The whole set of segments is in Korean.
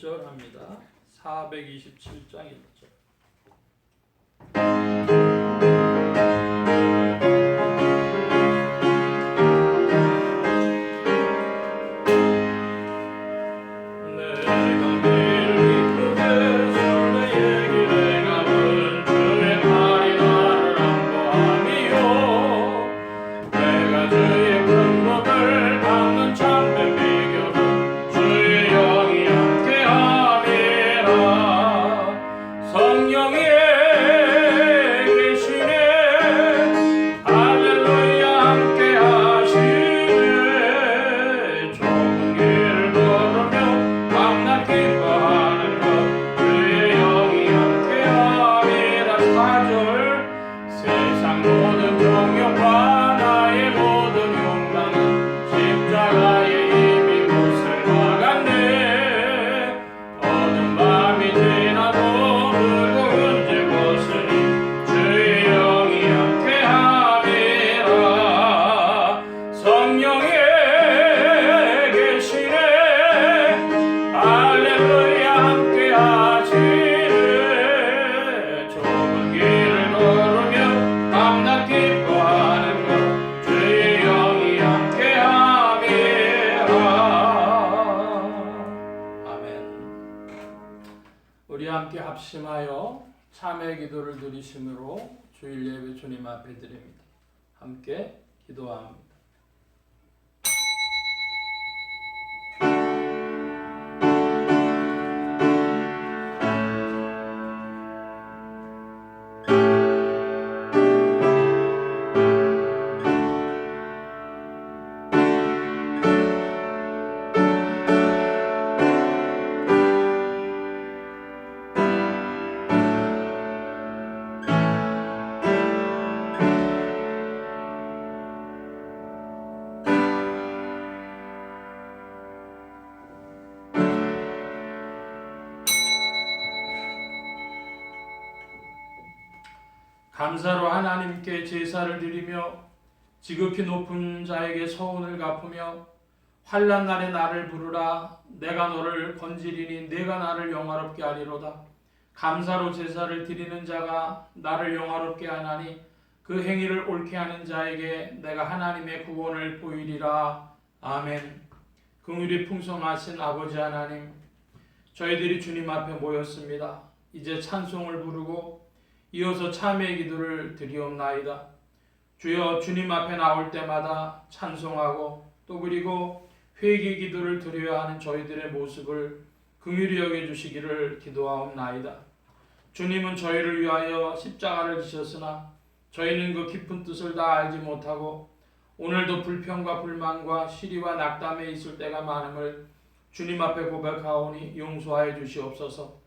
1절 합니다. 427장 1절. 우리 함께 합심하여 참회 기도를 드리심으로 주일 예배 주님 앞에 드립니다. 함께 기도합니다. 감사로 하나님께 제사를 드리며 지극히 높은 자에게 서운을 갚으며 환난 날에 나를 부르라. 내가 너를 건지리니 내가 나를 영화롭게 하리로다. 감사로 제사를 드리는 자가 나를 영화롭게 하나니 그 행위를 옳게 하는 자에게 내가 하나님의 구원을 보이리라. 아멘. 긍휼이 풍성하신 아버지 하나님, 저희들이 주님 앞에 모였습니다. 이제 찬송을 부르고 이어서 참회의 기도를 드리옵나이다. 주여, 주님 앞에 나올 때마다 찬송하고 또 그리고 회개 기도를 드려야 하는 저희들의 모습을 긍휼히 여겨주시기를 기도하옵나이다. 주님은 저희를 위하여 십자가를 지셨으나 저희는 그 깊은 뜻을 다 알지 못하고 오늘도 불평과 불만과 시리와 낙담에 있을 때가 많음을 주님 앞에 고백하오니 용서하여 주시옵소서.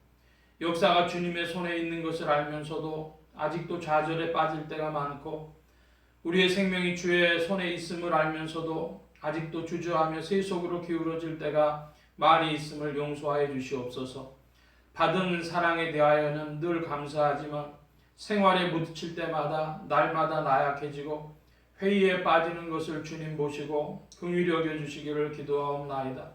역사가 주님의 손에 있는 것을 알면서도 아직도 좌절에 빠질 때가 많고 우리의 생명이 주의 손에 있음을 알면서도 아직도 주저하며 세속으로 기울어질 때가 많이 있음을 용서하여 주시옵소서. 받은 사랑에 대하여는 늘 감사하지만 생활에 부딪힐 때마다 날마다 나약해지고 회의에 빠지는 것을 주님 보시고 긍휼히 여겨주시기를 기도하옵나이다.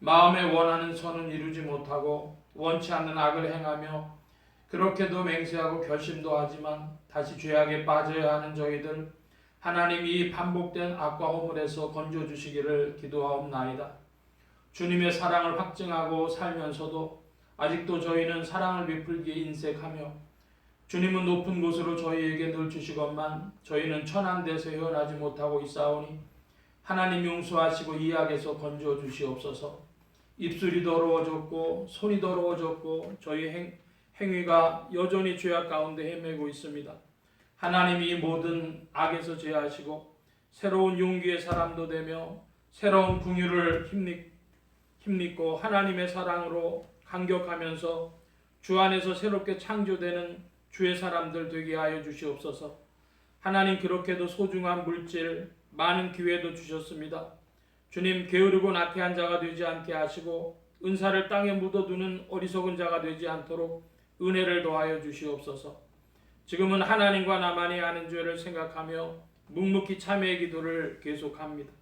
마음에 원하는 선은 이루지 못하고 원치 않는 악을 행하며 그렇게도 맹세하고 결심도 하지만 다시 죄악에 빠져야 하는 저희들, 하나님이 이 반복된 악과 허물에서 건져주시기를 기도하옵나이다. 주님의 사랑을 확증하고 살면서도 아직도 저희는 사랑을 베풀기에 인색하며 주님은 높은 곳으로 저희에게 늘 주시건만 저희는 천한 데서 헤어나지 못하고 있사오니 하나님 용서하시고 이 악에서 건져 주시옵소서. 입술이 더러워졌고 손이 더러워졌고 저희 행위가 여전히 죄악 가운데 헤매고 있습니다. 하나님이 이 모든 악에서 제하시고 새로운 용기의 사람도 되며 새로운 긍휼을 힘입고 하나님의 사랑으로 감격하면서 주 안에서 새롭게 창조되는 주의 사람들 되게 하여 주시옵소서. 하나님, 그렇게도 소중한 물질, 많은 기회도 주셨습니다. 주님, 게으르고 나태한 자가 되지 않게 하시고 은사를 땅에 묻어두는 어리석은 자가 되지 않도록 은혜를 더하여 주시옵소서. 지금은 하나님과 나만이 아는 죄를 생각하며 묵묵히 참회의 기도를 계속합니다.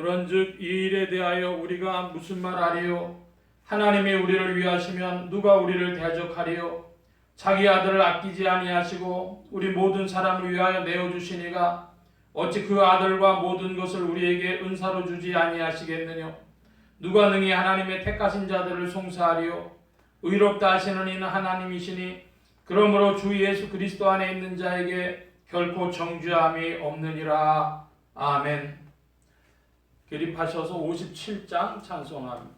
그런즉 이 일에 대하여 우리가 무슨 말하리요? 하나님이 우리를 위하시면 누가 우리를 대적하리요? 자기 아들을 아끼지 아니하시고 우리 모든 사람을 위하여 내어주시니가 어찌 그 아들과 모든 것을 우리에게 은사로 주지 아니하시겠느냐? 누가 능히 하나님의 택하신 자들을 송사하리요? 의롭다 하시는 이는 하나님이시니 그러므로 주 예수 그리스도 안에 있는 자에게 결코 정죄함이 없느니라. 아멘. 기립하셔서 57장 찬송합니다.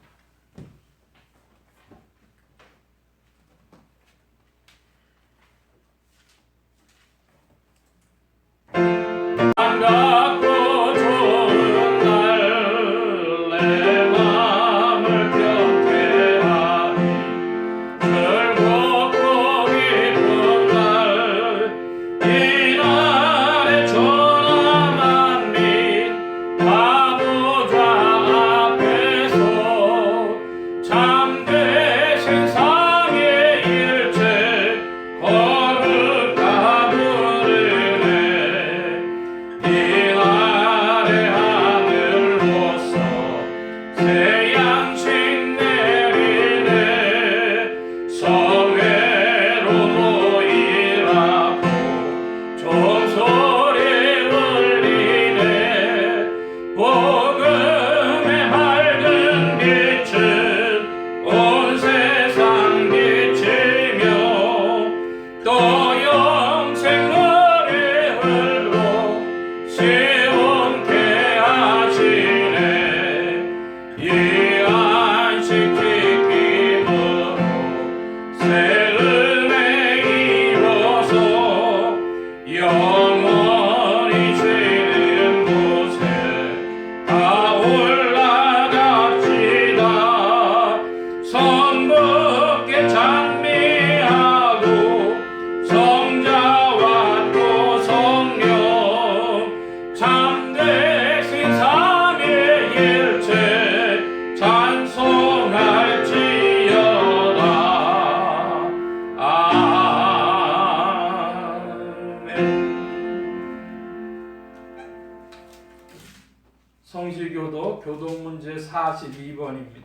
성실교도 교동문제 42번입니다.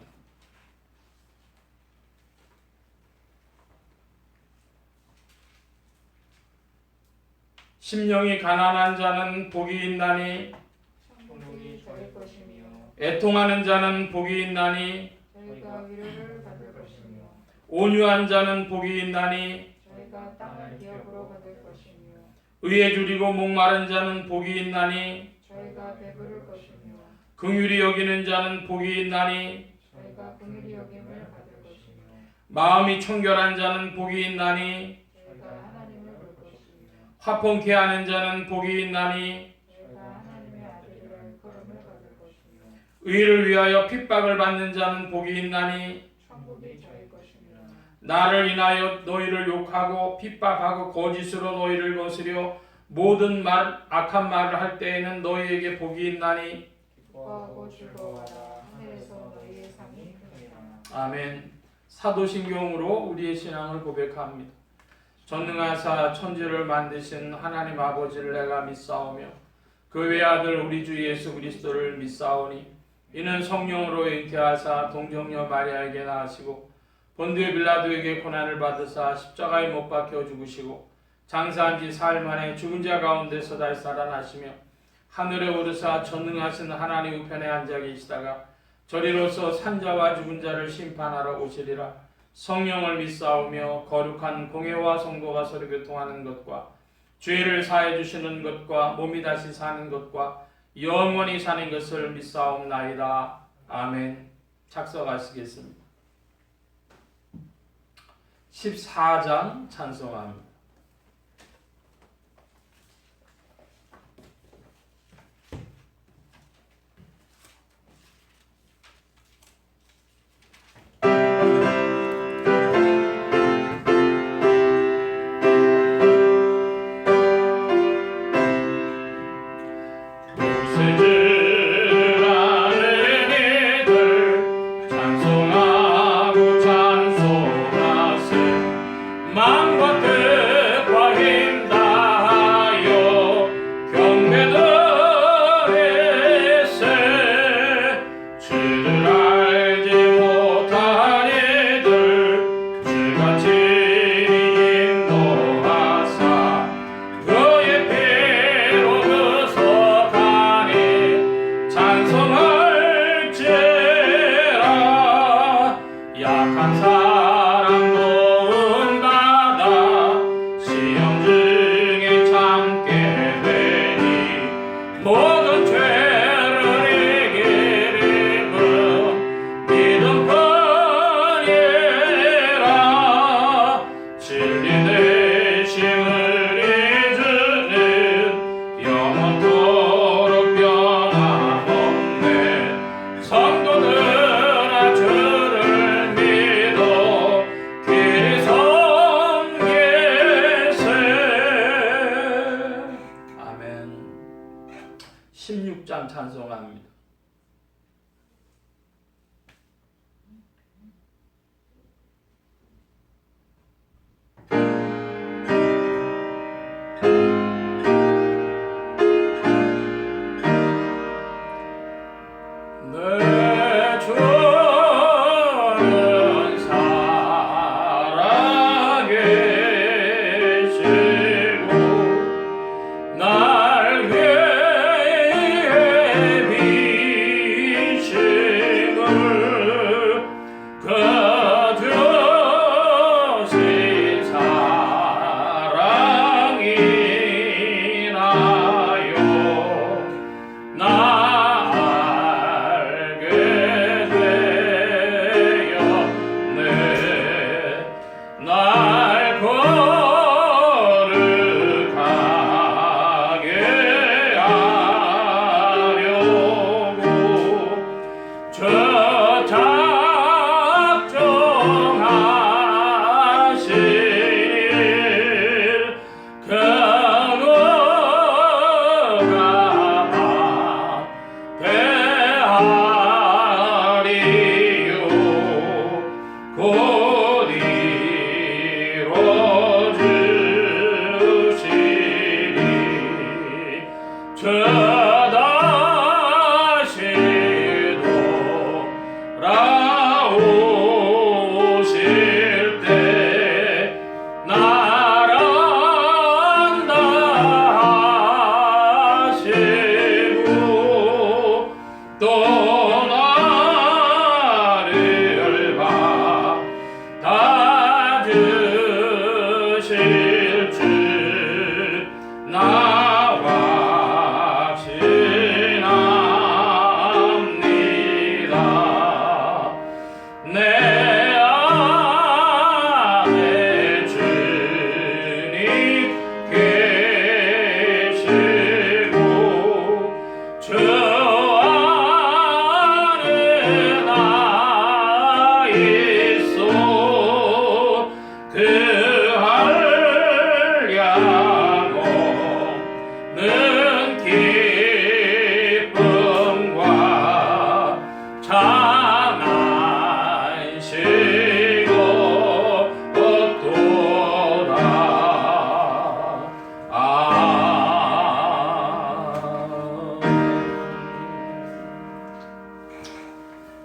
심령이 가난한 자는 복이 있나니 천국이 저희 것이며 애통하는 자는 복이 있나니 저희가 위로를 받을 것이며 온유한 자는 복이 있나니 저희가 땅을 기업으로 받을 것이며 의에 줄이고 목마른 자는 복이 있나니 저희가 배부를 것이며 긍휼히 여기는 자는 복이 있나니 저희가 긍휼히 여김을 받을 것이며 마음이 청결한 자는 복이 있나니 저희가 하나님을 볼 것이며 화평케 하는 자는 복이 있나니 저희가 하나님의 아들이라 일컬음을 받을 것이며 의를 위하여 핍박을 받는 자는 복이 있나니 천국이 저희 것이며 나를 인하여 너희를 욕하고 핍박하고 거짓으로 너희를 거스려 모든 악한 말을 할 때에는 너희에게 복이 있나니 기뻐하고 즐거워하라 하늘에서 너희의 상이 크니라. 아멘. 사도신경으로 우리의 신앙을 고백합니다. 전능하사 천지를 만드신 하나님 아버지를 내가 믿사오며 그 외아들 우리 주 예수 그리스도를 믿사오니 이는 성령으로 잉태하사 동정녀 마리아에게 낳으시고 본디오 빌라도에게 고난을 받으사 십자가에 못 박혀 죽으시고 장사한 지 사흘 만에 죽은 자 가운데서 다시 살아나시며 하늘에 오르사 전능하신 하나님 우편에 앉아 계시다가 저리로서 산자와 죽은 자를 심판하러 오시리라. 성령을 믿사오며 거룩한 공회와 성도가 서로 교통하는 것과 죄를 사해 주시는 것과 몸이 다시 사는 것과 영원히 사는 것을 믿사옵나이다. 아멘. 작성하시겠습니다. 14장 찬송합니다. 마음과 뜻 돌아오실 때 나랑 다 하시고 또 나를 받아주실 줄 나와 신합니다. 내 안에 주님 계시고 주 안에 나 있어 그 한량 없는 기쁨과 참 안식을 얻도다.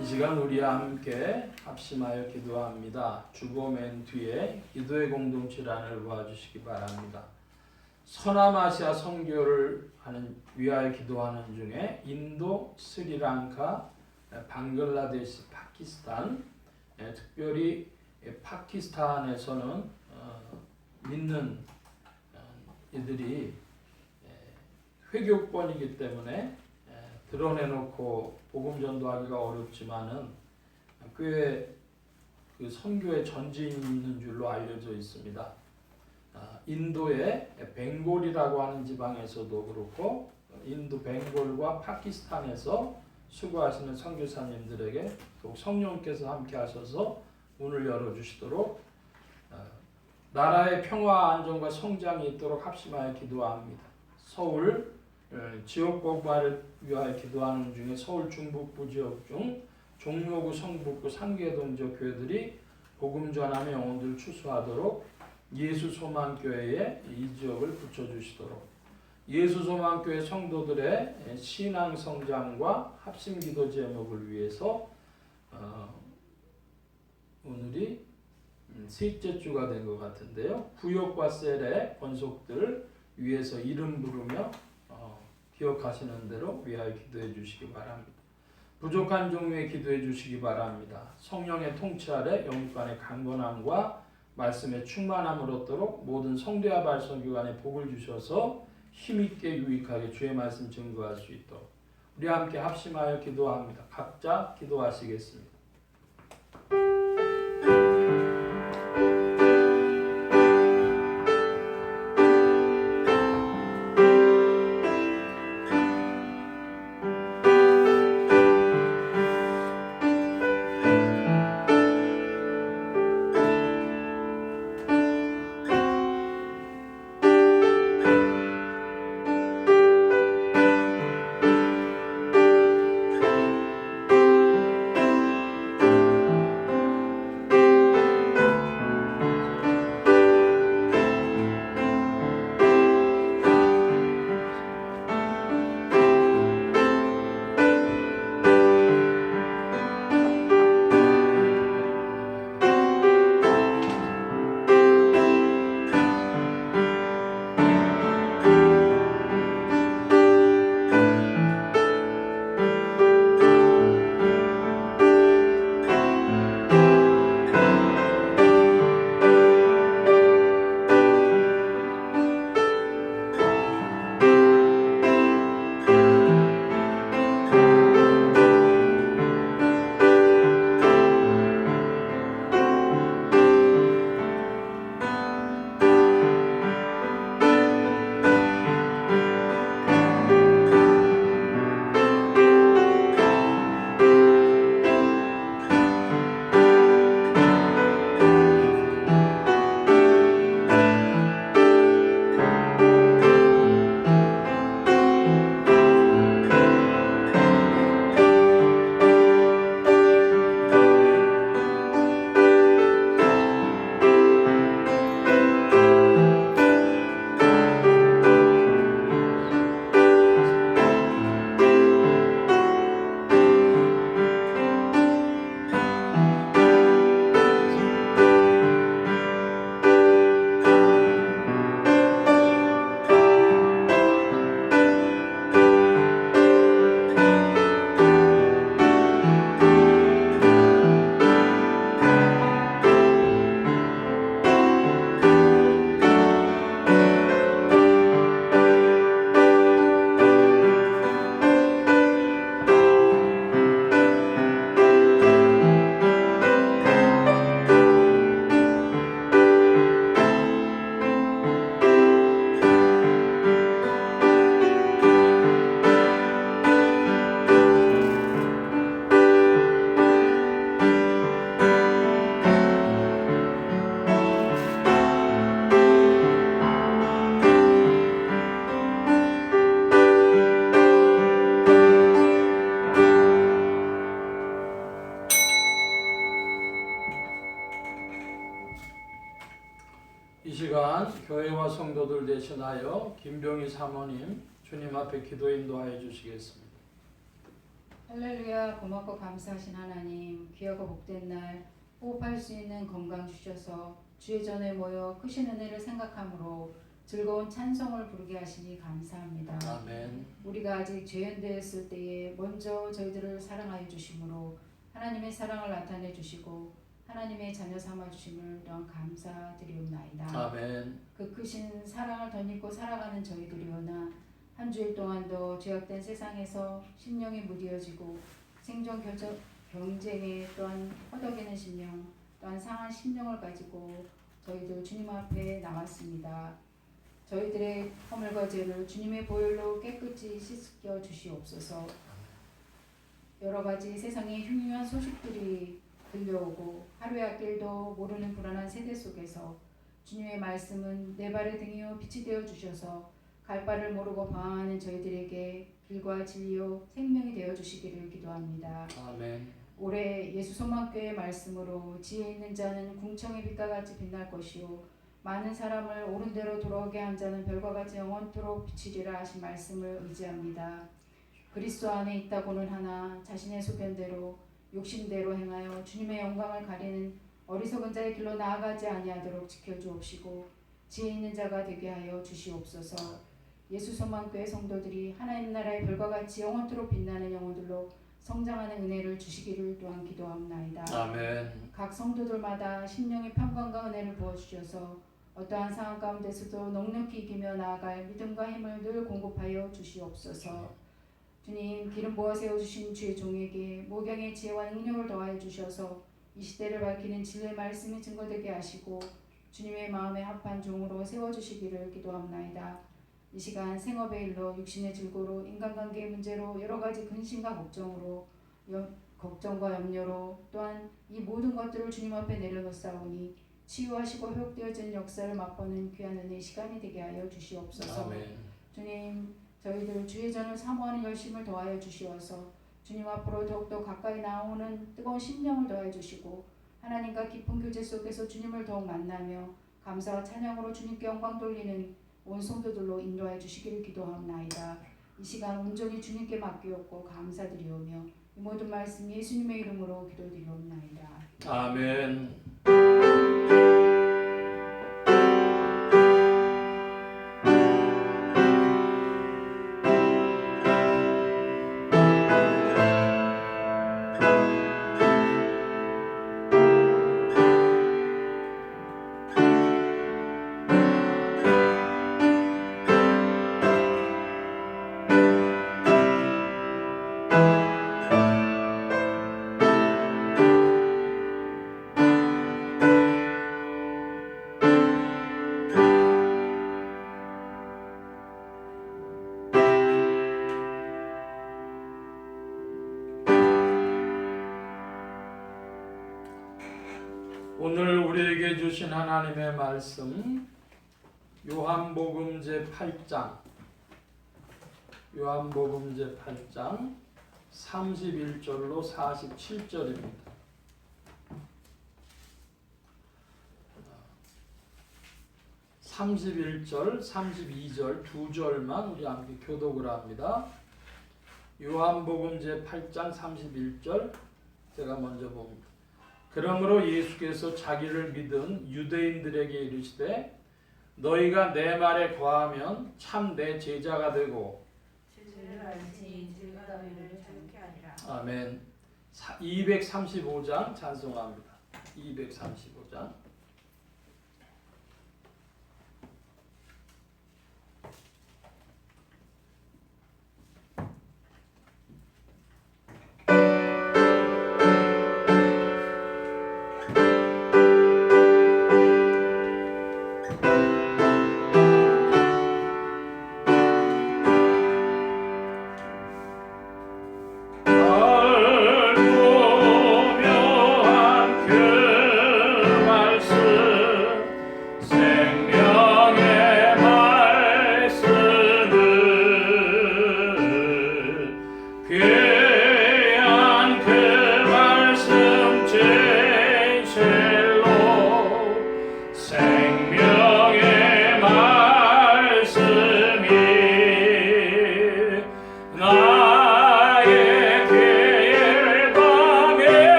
이 시간 우리와 함께 합심하여 기도합니다. 주보 맨 뒤에 기도의 공동체란을 보아주시기 바랍니다. 서남아시아 선교를 위하여 기도하는 중에 인도, 스리랑카, 방글라데시, 파키스탄, 특별히 파키스탄에서는 믿는 이들이 회교권이기 때문에 드러내놓고 복음 전도하기가 어렵지만은 꽤 그 선교의 전진이 있는 줄로 알려져 있습니다. 인도의 벵골이라고 하는 지방에서도 그렇고 인도 벵골과 파키스탄에서 수고하시는 선교사님들에게 더욱 성령께서 함께 하셔서 문을 열어주시도록 나라의 평화 안정과 성장이 있도록 합심하여 기도합니다. 서울 지역 복음화를 위하여 기도하는 중에 서울 중북부 지역 중 종로구, 성북구, 상계동 지역 교회들이 복음 전함의 영혼들을 추수하도록 예수소망교회에 이 지역을 붙여주시도록 예수소망교회 성도들의 신앙 성장과 합심기도 제목을 위해서 오늘이 셋째 주가 된 것 같은데요. 구역과 셀의 권속들 위해서 이름 부르며 기억하시는 대로 위하여 기도해 주시기 바랍니다. 부족한 종류에 기도해 주시기 바랍니다. 성령의 통치 아래 영육간의 강건함과 말씀의 충만함을 얻도록 모든 성대와 발성교관에 복을 주셔서 힘있게 유익하게 주의 말씀 증거할 수 있도록 우리 함께 합심하여 기도합니다. 각자 기도하시겠습니다. 시간 교회와 성도들 대신하여 김병희 사모님 주님 앞에 기도 인도하여 주시겠습니다. 할렐루야. 고맙고 감사하신 하나님, 귀하고 복된 날 호흡할 수 있는 건강 주셔서 주의 전에 모여 크신 은혜를 생각함으로 즐거운 찬송을 부르게 하시니 감사합니다. 아멘. 우리가 아직 죄인되었을 때에 먼저 저희들을 사랑하여 주심으로 하나님의 사랑을 나타내 주시고 하나님의 자녀 삼아 주심을 또한 감사드리옵나이다. 아멘. 그 크신 사랑을 덧입고 살아가는 저희들이오나 한 주일 동안도 죄악된 세상에서 심령이 무디어지고 생존 경쟁에 또한 허덕이는 심령, 또한 상한 심령을 가지고 저희들 주님 앞에 나왔습니다. 저희들의 허물과 죄를 주님의 보혈로 깨끗이 씻겨 주시옵소서. 여러 가지 세상의 흉흉한 소식들이 들려오고 하루의 앞길도 모르는 불안한 세대 속에서 주님의 말씀은 내 발의 등이요 빛이 되어 주셔서 갈 바를 모르고 방황하는 저희들에게 길과 진리요 생명이 되어 주시기를 기도합니다. 아멘. 올해 예수 소망교회 말씀으로 지혜 있는 자는 궁청의 빛과 같이 빛날 것이요 많은 사람을 옳은 대로 돌아오게 한 자는 별과 같이 영원토록 비치리라 하신 말씀을 의지합니다. 그리스도 안에 있다고는 하나 자신의 소견대로 욕심대로 행하여 주님의 영광을 가리는 어리석은 자의 길로 나아가지 아니하도록 지켜주옵시고 지혜 있는 자가 되게 하여 주시옵소서. 예수 소망교회 성도들이 하나님 나라의 별과 같이 영원토록 빛나는 영혼들로 성장하는 은혜를 주시기를 또한 기도합나이다. 아멘. 각 성도들마다 심령의 평강과 은혜를 부어주셔서 어떠한 상황 가운데서도 넉넉히 이기며 나아갈 믿음과 힘을 늘 공급하여 주시옵소서. 주님, 기름 부어 세워주신 주의 종에게 모경의 지혜와 능력을 더하여 주셔서 이 시대를 밝히는 진리의 말씀이 증거되게 하시고 주님의 마음에 합한 종으로 세워주시기를 기도합나이다. 이 시간 생업의 일로 육신의 질고로 인간관계의 문제로 여러 가지 근심과 걱정과 염려로 또한 이 모든 것들을 주님 앞에 내려놓사오니 치유하시고 회복되어진 역사를 맛보는 귀한 은혜의 시간이 되게 하여 주시옵소서. 아멘. 주님, 저희들 주의 전을 사모하는 열심을 더하여 주시어서 주님 앞으로 더욱더 가까이 나오는 뜨거운 심령을 더하여 주시고 하나님과 깊은 교제 속에서 주님을 더욱 만나며 감사와 찬양으로 주님께 영광 돌리는 온 성도들로 인도하여 주시기를 기도하옵나이다. 이 시간 온전히 주님께 맡기옵고 감사드리오며 이 모든 말씀 예수님의 이름으로 기도드리옵나이다. 아멘. 오늘 우리에게 주신 하나님의 말씀 요한복음 제8장 31절로 47절입니다. 31절, 32절 두 절만 우리 함께 교독을 합니다. 요한복음 제8장 31절 제가 먼저 봅니다. 그러므로 예수께서 자기를 믿은 유대인들에게 이르시되 너희가 내 말에 거하면 참 내 제자가 되고 진리를 알지 즐거움을 참게 하리라. 아멘. 235장 찬송합니다. 235장 알고 묘한 그 말씀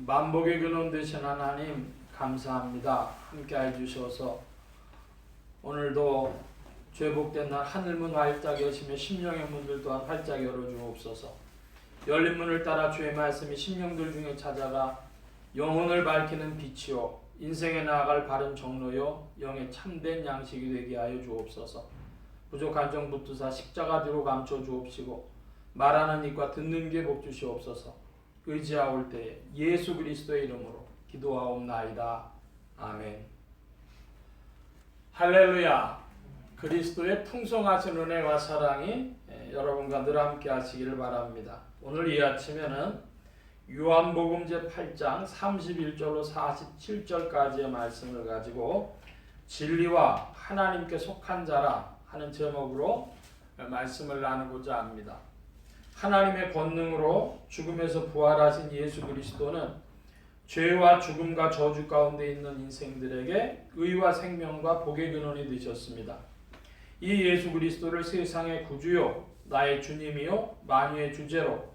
만복의 근원 되신 하나님 감사합니다. 함께 해주셔서 오늘도 죄복된 날 하늘문 활짝 여시며 심령의 문들 또한 활짝 열어주옵소서. 열린 문을 따라 주의 말씀이 심령들 중에 찾아가 영혼을 밝히는 빛이요 인생에 나아갈 바른 정로요 영의 참된 양식이 되게 하여 주옵소서. 부족한 정 붙드사 십자가 뒤로 감춰 주옵시고 말하는 입과 듣는 귀에 복 주시옵소서. 의지하올 때에 예수 그리스도의 이름으로 기도하옵나이다. 아멘. 할렐루야. 그리스도의 풍성하신 은혜와 사랑이 여러분과 늘 함께 하시기를 바랍니다. 오늘 이 아침에는 요한복음 제8장 31절로 47절까지의 말씀을 가지고 진리와 하나님께 속한 자라 하는 제목으로 말씀을 나누고자 합니다. 하나님의 권능으로 죽음에서 부활하신 예수 그리스도는 죄와 죽음과 저주 가운데 있는 인생들에게 의와 생명과 복의 근원이 되셨습니다. 이 예수 그리스도를 세상의 구주요 나의 주님이요 만유의 주제로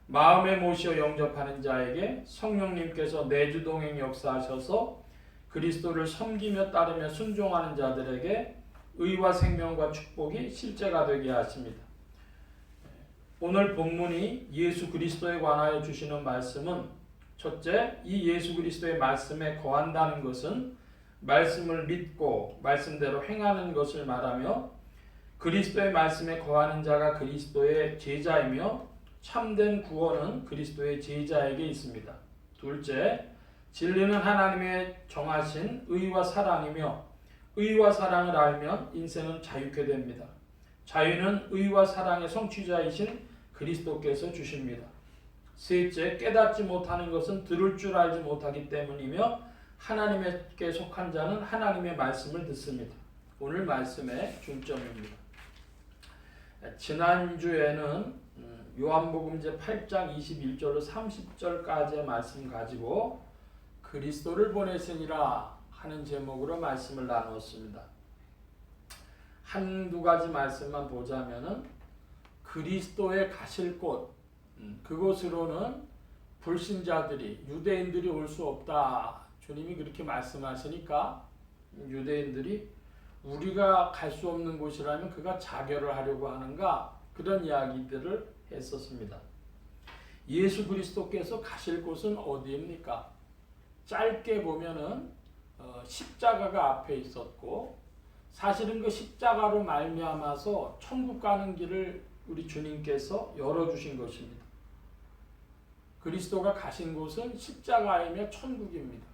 마음에 모시어 영접하는 자에게 성령님께서 내주동행 역사하셔서 그리스도를 섬기며 따르며 순종하는 자들에게 의와 생명과 축복이 실제가 되게 하십니다. 오늘 본문이 예수 그리스도에 관하여 주시는 말씀은 첫째, 이 예수 그리스도의 말씀에 거한다는 것은 말씀을 믿고 말씀대로 행하는 것을 말하며 그리스도의 말씀에 거하는 자가 그리스도의 제자이며 참된 구원은 그리스도의 제자에게 있습니다. 둘째, 진리는 하나님의 정하신 의와 사랑이며 의와 사랑을 알면 인생은 자유케 됩니다. 자유는 의와 사랑의 성취자이신 그리스도께서 주십니다. 셋째, 깨닫지 못하는 것은 들을 줄 알지 못하기 때문이며 하나님께 속한 자는 하나님의 말씀을 듣습니다. 오늘 말씀의 중점입니다. 지난주에는 요한복음 제8장 21절로 30절까지의 말씀 가지고 그리스도를 보내시니라 하는 제목으로 말씀을 나누었습니다. 한두 가지 말씀만 보자면은 그리스도의 가실 곳, 그곳으로는 불신자들이 유대인들이 올 수 없다. 주님이 그렇게 말씀하시니까 유대인들이 우리가 갈 수 없는 곳이라면 그가 자결을 하려고 하는가 그런 이야기들을 했었습니다. 예수 그리스도께서 가실 곳은 어디입니까? 짧게 보면은 십자가가 앞에 있었고 사실은 그 십자가로 말미암아서 천국 가는 길을 우리 주님께서 열어주신 것입니다. 그리스도가 가신 곳은 십자가이며 천국입니다.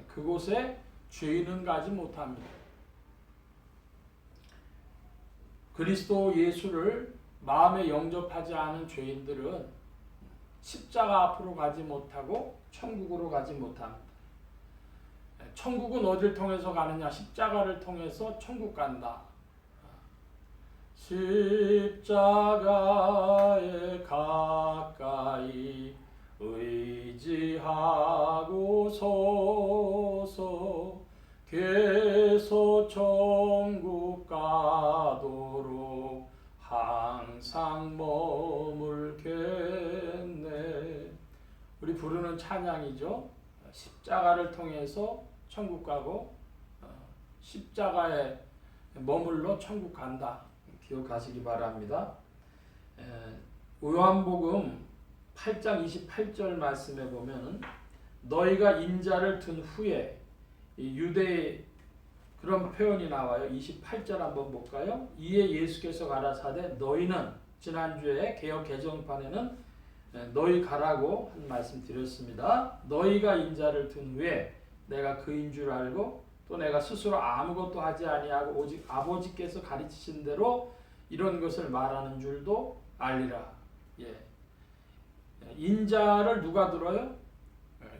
그곳에 죄인은 가지 못합니다. 그리스도 예수를 마음에 영접하지 않은 죄인들은 십자가 앞으로 가지 못하고 천국으로 가지 못합니다. 천국은 어디를 통해서 가느냐? 십자가를 통해서 천국 간다. 십자가에 가까이 의지하고 서서 계속 천국 가도록 항상 머물겠네. 우리 부르는 찬양이죠. 십자가를 통해서 천국 가고 십자가에 머물러 천국 간다. 기억하시기 바랍니다. 요한복음 8장 28절 말씀에 보면 너희가 인자를 둔 후에 유대의 그런 표현이 나와요. 28절 한번 볼까요? 이에 예수께서 가라사대 너희는 지난주에 개역 개정판에는 너희 가라고 한 말씀 드렸습니다. 너희가 인자를 둔 후에 내가 그인 줄 알고 또 내가 스스로 아무것도 하지 아니하고 오직 아버지께서 가르치신 대로 이런 것을 말하는 줄도 알리라. 예. 인자를 누가 들어요?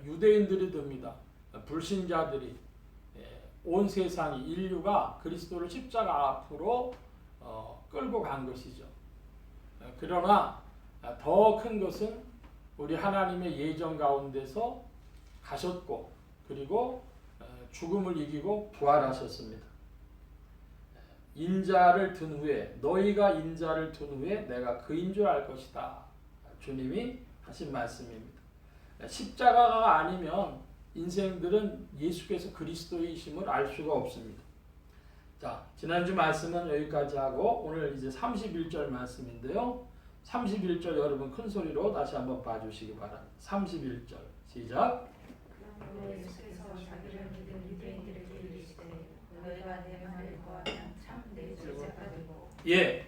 유대인들이 듭니다. 불신자들이 온 세상이 인류가 그리스도를 십자가 앞으로 끌고 간 것이죠. 그러나 더 큰 것은 우리 하나님의 예정 가운데서 가셨고 그리고 죽음을 이기고 부활하셨습니다. 인자를 둔 후에 너희가 인자를 둔 후에 내가 그인 줄 알 것이다. 주님이 하신 말씀입니다. 십자가가 아니면 인생들은 예수께서 그리스도이심을 알 수가 없습니다. 자, 지난주 말씀은 여기까지 하고 오늘 이제 31절 말씀인데요. 31절 여러분 큰 소리로 다시 한번 봐주시기 바랍니다. 31절 시작. 그러므로 예수께서 자기를 믿은 유대인들에게 이르시되 너희가 내 말을 거하면 참 내 제자가 되고. 예.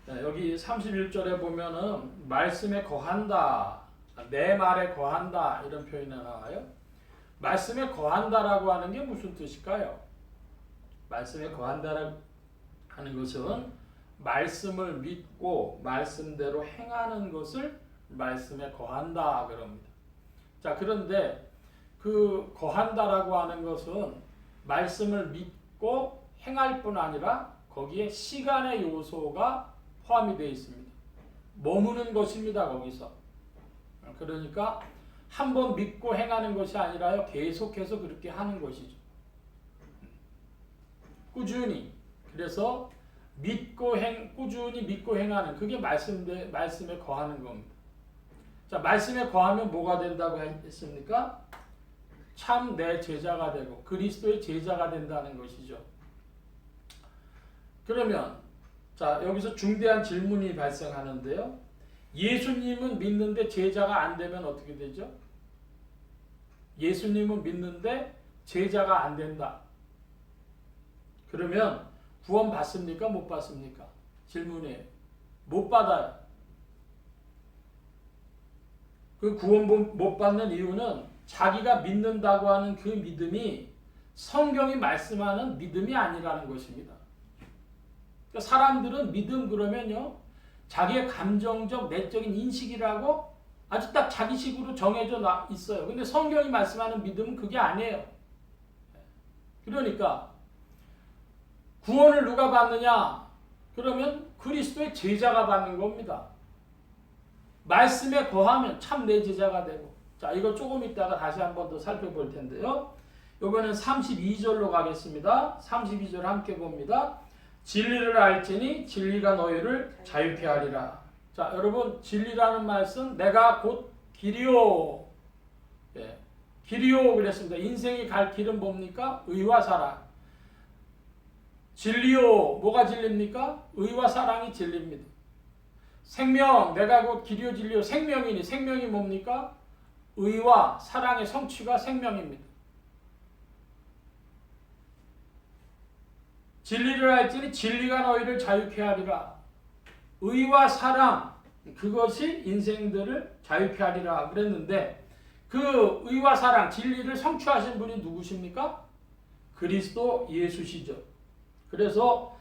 자, 여기 31절에 보면은 말씀에 거한다, 내 말에 거한다 이런 표현이 나와요. 말씀에 거한다라고 하는 게 무슨 뜻일까요? 말씀에 거한다라고 하는 것은 말씀을 믿고 말씀대로 행하는 것을 말씀에 거한다 그럽니다. 자, 그런데 그 거한다라고 하는 것은 말씀을 믿고 행할 뿐 아니라 거기에 시간의 요소가 포함이 되어 있습니다. 머무는 것입니다. 거기서. 그러니까 한 번 믿고 행하는 것이 아니라요, 계속해서 그렇게 하는 것이죠. 꾸준히. 그래서 꾸준히 믿고 행하는, 그게 말씀에 거하는 겁니다. 자, 말씀에 거하면 뭐가 된다고 했습니까? 참 내 제자가 되고 그리스도의 제자가 된다는 것이죠. 그러면 자, 여기서 중대한 질문이 발생하는데요. 예수님은 믿는데 제자가 안 되면 어떻게 되죠? 예수님은 믿는데 제자가 안 된다. 그러면 구원 받습니까? 못 받습니까? 질문이에요. 못 받아요. 그 구원 못 받는 이유는 자기가 믿는다고 하는 그 믿음이 성경이 말씀하는 믿음이 아니라는 것입니다. 그러니까 사람들은 믿음 그러면요, 자기의 감정적 내적인 인식이라고 아주 딱 자기식으로 정해져 있어요. 근데 성경이 말씀하는 믿음은 그게 아니에요. 그러니까 구원을 누가 받느냐? 그러면 그리스도의 제자가 받는 겁니다. 말씀에 거하면 참 내 제자가 되고. 자, 이거 조금 있다가 다시 한번 더 살펴볼 텐데요. 이거는 32절로 가겠습니다. 32절 함께 봅니다. 진리를 알지니 진리가 너희를 자유케 하리라. 자, 여러분, 진리라는 말씀, 내가 곧 길이요. 예, 길이요 그랬습니다. 인생이 갈 길은 뭡니까? 의와 사랑. 진리요, 뭐가 진리입니까? 의와 사랑이 진리입니다. 생명, 내가 곧 길이요 진리요 생명이니, 생명이 뭡니까? 의와 사랑의 성취가 생명입니다. 진리를 알지니 진리가 너희를 자유케 하리라. 의와 사랑, 그것이 인생들을 자유케 하리라 그랬는데, 그 의와 사랑, 진리를 성취하신 분이 누구십니까? 그리스도 예수시죠. 그래서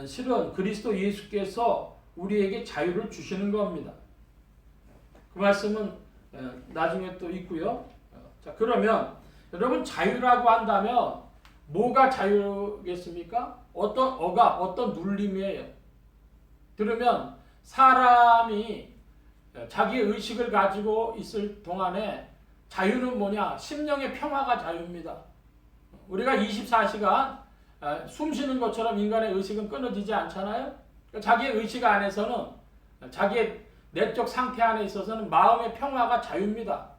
실은 그리스도 예수께서 우리에게 자유를 주시는 겁니다. 그 말씀은 나중에 또 있고요. 자, 그러면 여러분, 자유라고 한다면 뭐가 자유겠습니까? 어떤 눌림이에요. 그러면 사람이 자기의 의식을 가지고 있을 동안에 자유는 뭐냐? 심령의 평화가 자유입니다. 우리가 24시간 숨 쉬는 것처럼 인간의 의식은 끊어지지 않잖아요. 자기의 의식 안에서는, 자기의 내적 상태 안에 있어서는 마음의 평화가 자유입니다.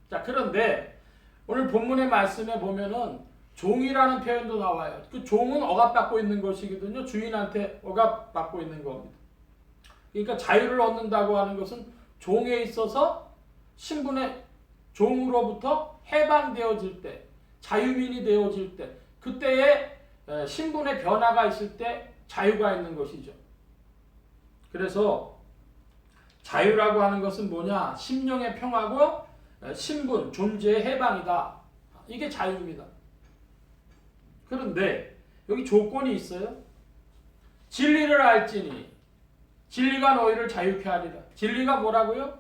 자, 그런데 오늘 본문의 말씀에 보면은 종이라는 표현도 나와요. 그 종은 억압받고 있는 것이거든요. 주인한테 억압받고 있는 겁니다. 그러니까 자유를 얻는다고 하는 것은 종에 있어서 신분의 종으로부터 해방되어질 때, 자유민이 되어질 때, 그때의 신분의 변화가 있을 때 자유가 있는 것이죠. 그래서 자유라고 하는 것은 뭐냐? 심령의 평화고 신분, 존재의 해방이다. 이게 자유입니다. 그런데 여기 조건이 있어요. 진리를 알지니 진리가 너희를 자유케 하리라. 진리가 뭐라고요?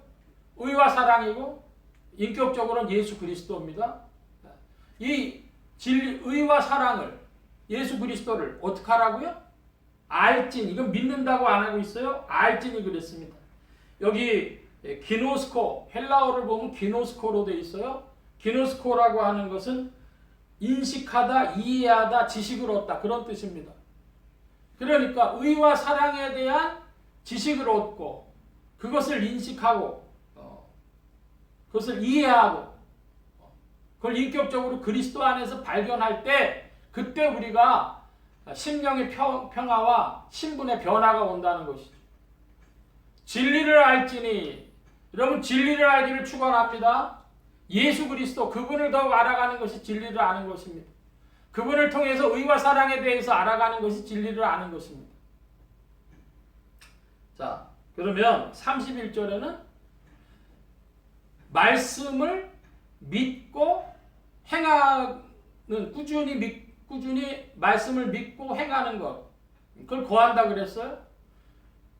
의와 사랑이고 인격적으로는 예수 그리스도입니다. 이 진리, 의와 사랑을, 예수 그리스도를 어떻게 하라고요? 알지니. 이건 믿는다고 안 하고 있어요. 알지니 그랬습니다. 여기 기노스코, 헬라어를 보면 기노스코로 되어 있어요. 기노스코라고 하는 것은 인식하다, 이해하다, 지식을 얻다, 그런 뜻입니다. 그러니까 의와 사랑에 대한 지식을 얻고 그것을 인식하고 그것을 이해하고 그걸 인격적으로 그리스도 안에서 발견할 때 그때 우리가 심령의 평화와 신분의 변화가 온다는 것이죠. 진리를 알지니 여러분 진리를 알기를 축원합니다. 예수 그리스도 그분을 더욱 알아가는 것이 진리를 아는 것입니다. 그분을 통해서 의와 사랑에 대해서 알아가는 것이 진리를 아는 것입니다. 자, 그러면 31절에는 말씀을 믿고 행하는 꾸준히 말씀을 믿고 행하는 것 그걸 거한다 그랬어요.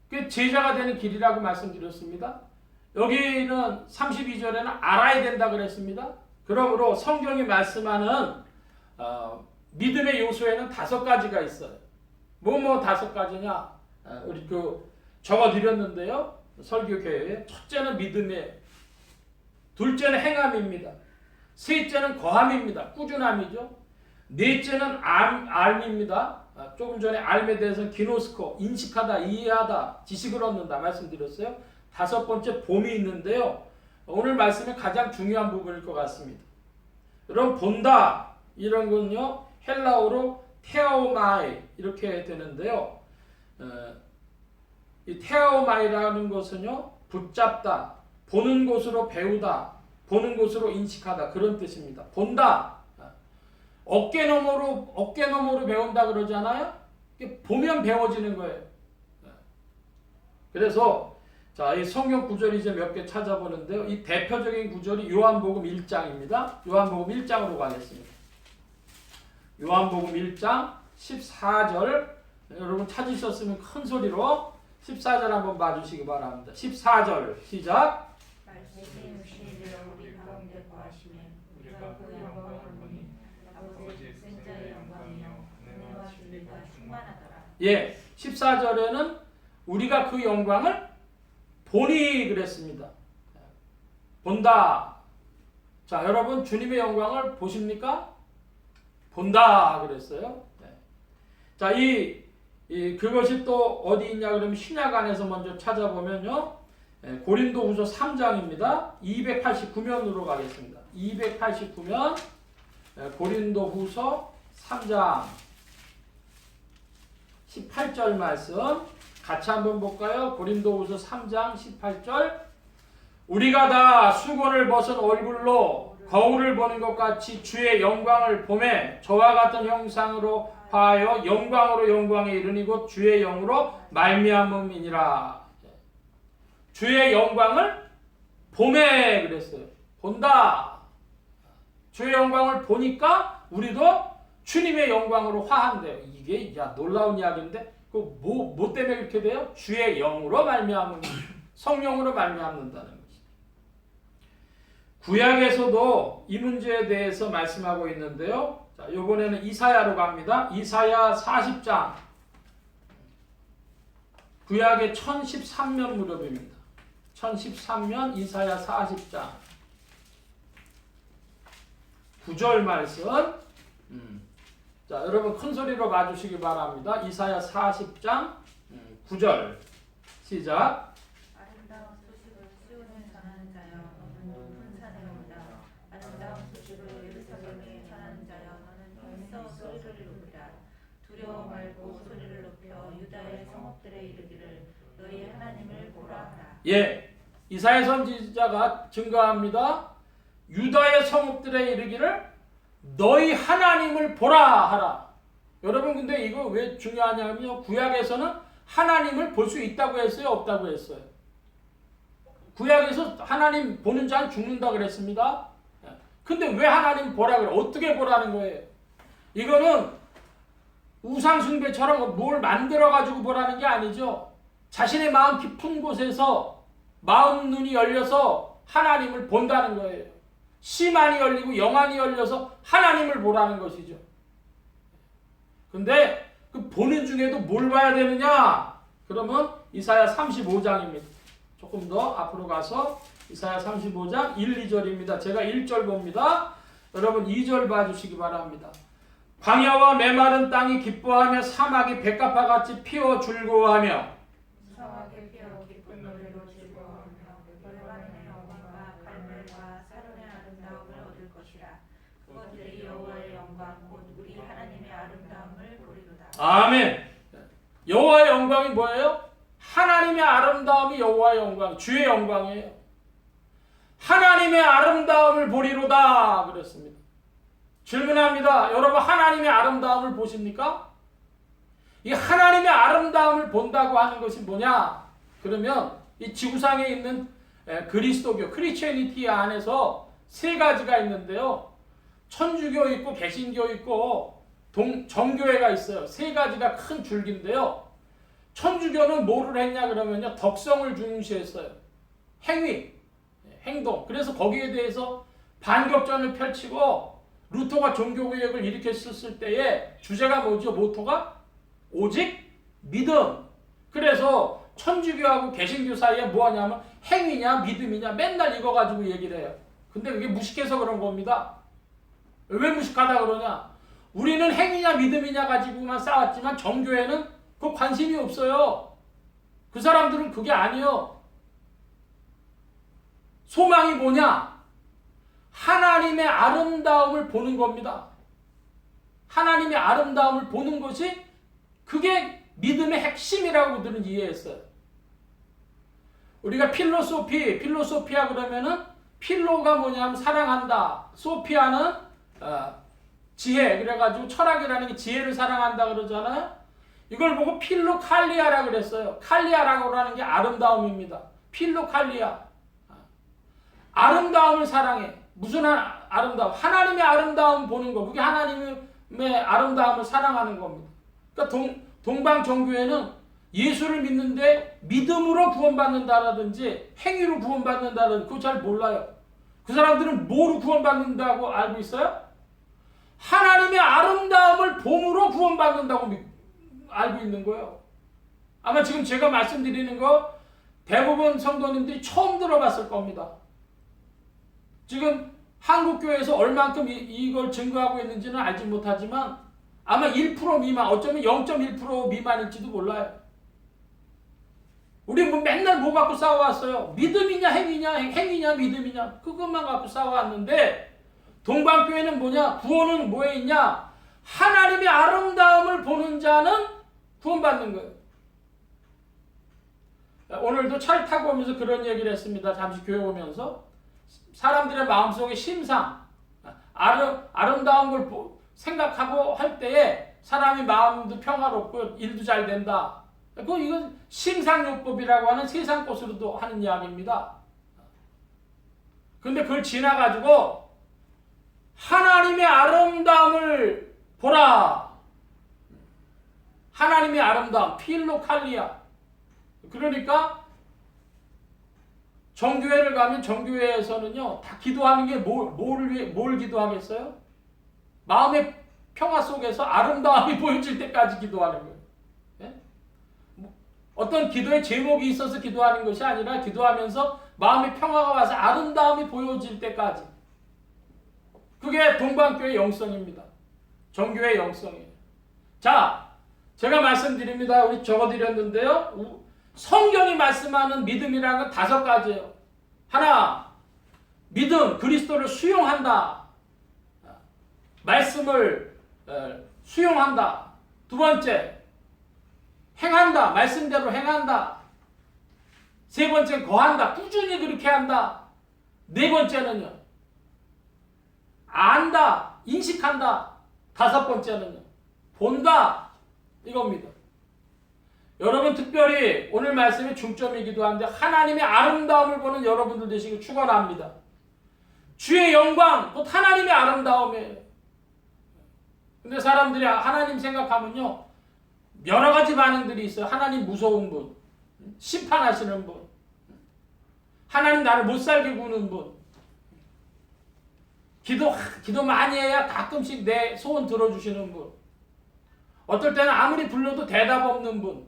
그게 제자가 되는 길이라고 말씀드렸습니다. 여기는 32절에는 알아야 된다 그랬습니다. 그러므로 성경이 말씀하는 믿음의 요소에는 5가지가 있어요. 뭐 5가지냐? 우리 적어드렸는데요. 설교교회에 첫째는 믿음이에요. 둘째는 행함입니다. 셋째는 거함입니다. 꾸준함이죠. 넷째는 알입니다. 조금 전에 알에 대해서는 기노스코, 인식하다, 이해하다, 지식을 얻는다 말씀드렸어요. 5번째 봄이 있는데요. 오늘 말씀의 가장 중요한 부분일 것 같습니다. 여러분 본다 이런 건요. 헬라어로 테오마이 이렇게 되는데요. 이 테오마이라는 것은요. 붙잡다, 보는 곳으로 배우다, 보는 곳으로 인식하다 그런 뜻입니다. 본다. 어깨너머로 배운다 그러잖아요. 보면 배워지는 거예요. 그래서 자, 이 성경 구절이 이제 몇 개 찾아보는데요. 이 대표적인 구절이 요한복음 1장입니다. 요한복음 1장으로 가겠습니다. 요한복음 1장 14절 여러분 찾으셨으면 큰 소리로 14절 한번 봐주시기 바랍니다. 14절 시작. 말씀이 우리 가운데 거하시며 우리가 그 영광을 보니 아버지 생자의 영광이요 은혜와 진리가 충만하더라. 예, 14절에는 우리가 그 영광을 보니 그랬습니다. 본다. 자, 여러분 주님의 영광을 보십니까? 본다 그랬어요. 자, 그것이 또 어디 있냐 그러면 신약 안에서 먼저 찾아보면요. 고린도후서 3장입니다. 289면으로 가겠습니다. 289면 고린도후서 3장 18절 말씀 같이 한번 볼까요? 고린도후서 3장 18절 우리가 다 수건을 벗은 얼굴로 거울을 보는 것 같이 주의 영광을 보매 저와 같은 형상으로 하여 영광으로 영광에 이르니 곧 주의 영으로 말미암음이니라. 주의 영광을 보매 그랬어요. 본다. 주의 영광을 보니까 우리도 주님의 영광으로 화한대요. 이게 놀라운 이야기인데 뭐 때문에 그렇게 돼요? 주의 영으로 말미암은 성령으로 말미암는다는 것이. 구약에서도 이 문제에 대해서 말씀하고 있는데요. 자, 이번에는 이사야로 갑니다. 이사야 40장. 구약의 1013면 무렵입니다. 1013면 이사야 40장. 9절 말씀. 자, 여러분 큰 소리로 봐주시기 바랍니다. 이사야 40장 9절 시작. 아름다운 소식을 시온에 전하는 자여 너는 높은 산에 오르라. 아름다운 소식을 예루살렘에 전하는 자여 너는 힘써 소리를 높이라. 두려워 말고 소리를 높여 유다의 성읍들에 이르기를 너희 하나님을 보라 하라. 예, 이사야 선지자가 증거합니다. 유다의 성읍들에 이르기를 너희 하나님을 보라 하라. 여러분 근데 이거 왜 중요하냐면요. 구약에서는 하나님을 볼 수 있다고 했어요? 없다고 했어요? 구약에서 하나님 보는 자는 죽는다 그랬습니다. 근데 왜 하나님 보라 그래? 어떻게 보라는 거예요? 이거는 우상숭배처럼 뭘 만들어가지고 보라는 게 아니죠. 자신의 마음 깊은 곳에서 마음 눈이 열려서 하나님을 본다는 거예요. 심안이 열리고 영안이 열려서 하나님을 보라는 것이죠. 근데 그 보는 중에도 뭘 봐야 되느냐? 그러면 이사야 35장입니다. 조금 더 앞으로 가서 이사야 35장 1, 2절입니다. 제가 1절 봅니다. 여러분 2절 봐주시기 바랍니다. 광야와 메마른 땅이 기뻐하며 사막이 백합화같이 피어 즐거워하며 무성하게 피어 기쁜 노래로 즐거워하며 열반의 어머니와 갈멜과 아멘. 여호와의 영광이 뭐예요? 하나님의 아름다움이 여호와의 영광, 주의 영광이에요. 하나님의 아름다움을 보리로다 그랬습니다. 질문합니다. 여러분 하나님의 아름다움을 보십니까? 이 하나님의 아름다움을 본다고 하는 것이 뭐냐? 그러면 이 지구상에 있는 그리스도교, 크리스천리티 안에서 세 가지가 있는데요. 천주교 있고 개신교 있고 정교회가 있어요. 세 가지가 큰 줄기인데요. 천주교는 뭐를 했냐 그러면요. 덕성을 중시했어요. 행위, 행동. 그래서 거기에 대해서 반격전을 펼치고 루터가 종교개혁을 일으켰을 때에 주제가 뭐죠? 모토가 오직 믿음. 그래서 천주교하고 개신교 사이에 뭐 하냐면 행위냐 믿음이냐 맨날 이거 가지고 얘기를 해요. 근데 그게 무식해서 그런 겁니다. 왜 무식하다 그러냐? 우리는 행위냐 믿음이냐 가지고만 싸웠지만 정교회는 그 관심이 없어요. 그 사람들은 그게 아니요. 소망이 뭐냐? 하나님의 아름다움을 보는 겁니다. 하나님의 아름다움을 보는 것이 그게 믿음의 핵심이라고 그들은 이해했어요. 우리가 필로소피아 그러면은 필로가 뭐냐면 사랑한다. 소피아는 지혜. 그래가지고 철학이라는 게 지혜를 사랑한다 그러잖아요. 이걸 보고 필로칼리아라 그랬어요. 칼리아라고 하는 게 아름다움입니다. 필로칼리아. 아름다움을 사랑해. 무슨 아름다움? 하나님의 아름다움 보는 거. 그게 하나님의 아름다움을 사랑하는 겁니다. 그러니까 동방정교회는 예수를 믿는데 믿음으로 구원받는다라든지 행위로 구원받는다라든지 그거 잘 몰라요. 그 사람들은 뭐로 구원받는다고 알고 있어요? 하나님의 아름다움을 봄으로 구원받는다고 알고 있는 거예요. 아마 지금 제가 말씀드리는 거 대부분 성도님들이 처음 들어봤을 겁니다. 지금 한국교회에서 얼만큼 이걸 증거하고 있는지는 알지 못하지만 아마 1% 미만, 어쩌면 0.1% 미만일지도 몰라요. 우리 맨날 뭐 갖고 싸워왔어요? 믿음이냐 행위냐 믿음이냐 그것만 갖고 싸워왔는데 동방교회는 뭐냐? 구원은 뭐에 있냐? 하나님의 아름다움을 보는 자는 구원받는 거예요. 오늘도 차를 타고 오면서 그런 얘기를 했습니다. 잠시 교회 오면서 사람들의 마음속에 심상, 아름다운 걸 생각하고 할 때에 사람이 마음도 평화롭고 일도 잘 된다. 이건 심상요법이라고 하는 세상 것으로도 하는 이야기입니다. 그런데 그걸 지나가지고 하나님의 아름다움을 보라. 하나님의 아름다움, 필로칼리아. 그러니까 정교회를 가면 정교회에서는요 다 기도하는 게 뭘 기도하겠어요? 마음의 평화 속에서 아름다움이 보여질 때까지 기도하는 거예요. 예? 어떤 기도의 제목이 있어서 기도하는 것이 아니라 기도하면서 마음의 평화가 와서 아름다움이 보여질 때까지. 그게 동방교회 영성입니다. 정교회 영성이에요. 자, 제가 말씀드립니다. 우리 적어드렸는데요. 성경이 말씀하는 믿음이라는 건 5가지예요. 하나, 믿음, 그리스도를 수용한다. 말씀을 수용한다. 두 번째, 행한다. 말씀대로 행한다. 세 번째, 거한다. 꾸준히 그렇게 한다. 네 번째는요, 안다. 인식한다. 5번째는요, 본다. 이겁니다. 여러분 특별히 오늘 말씀이 중점이기도 한데 하나님의 아름다움을 보는 여러분들 되시길 축원합니다. 주의 영광, 곧 하나님의 아름다움이에요. 근데 사람들이 하나님 생각하면요 여러 가지 반응들이 있어요. 하나님 무서운 분, 심판하시는 분, 하나님 나를 못 살게 구는 분, 기도 많이 해야 가끔씩 내 소원 들어주시는 분, 어떨 때는 아무리 불러도 대답 없는 분,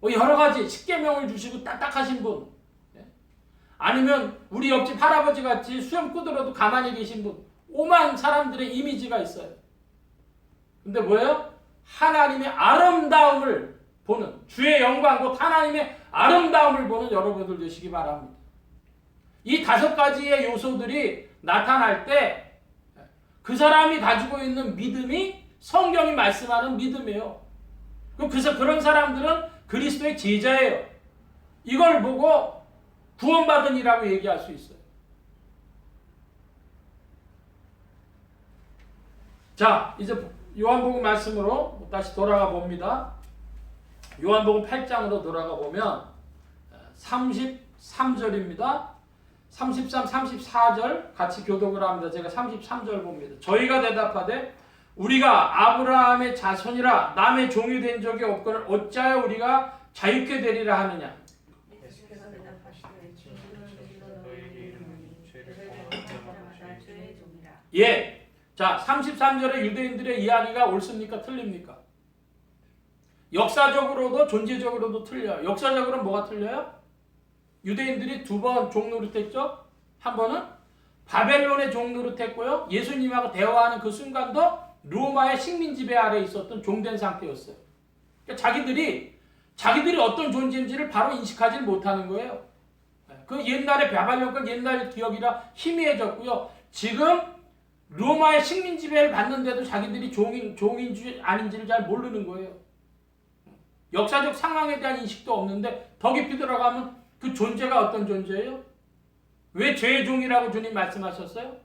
여러 가지 십계명을 주시고 딱딱하신 분, 아니면 우리 옆집 할아버지 같이 수염 끄들어도 가만히 계신 분, 오만 사람들의 이미지가 있어요. 근데 뭐예요? 하나님의 아름다움을 보는, 주의 영광, 곧 하나님의 아름다움을 보는 여러분들 되시기 바랍니다. 이 5가지의 요소들이 나타날 때 그 사람이 가지고 있는 믿음이 성경이 말씀하는 믿음이에요. 그래서 그런 사람들은 그리스도의 제자예요. 이걸 보고 구원받은 이라고 얘기할 수 있어요. 자, 이제 요한복음 말씀으로 다시 돌아가 봅니다. 요한복음 8장으로 돌아가 보면 33절입니다. 33, 34절 같이 교독을 합니다. 제가 33절 봅니다. 저희가 대답하되 우리가 아브라함의 자손이라 남의 종이 된 적이 없거늘 어찌하여 우리가 자유케 되리라 하느냐. 예수께서 대답하시되 진실로 진실로 너희에게 이르노니 죄를 범하는 자마다 죄의 종이라. 예. 자, 33절에 유대인들의 이야기가 옳습니까? 틀립니까? 역사적으로도 존재적으로도 틀려요. 역사적으로는 뭐가 틀려요? 유대인들이 두 번 종노릇했죠. 한 번은 바벨론의 종노릇했고요. 예수님하고 대화하는 그 순간도 로마의 식민 지배 아래 있었던 종된 상태였어요. 그러니까 자기들이 어떤 존재인지를 바로 인식하지 못하는 거예요. 그 옛날의 바벨론 건 옛날 기억이라 희미해졌고요. 지금 로마의 식민 지배를 받는데도 자기들이 종인지 아닌지를 잘 모르는 거예요. 역사적 상황에 대한 인식도 없는데 더 깊이 들어가면 그 존재가 어떤 존재예요? 왜 죄의 종이라고 주님 말씀하셨어요?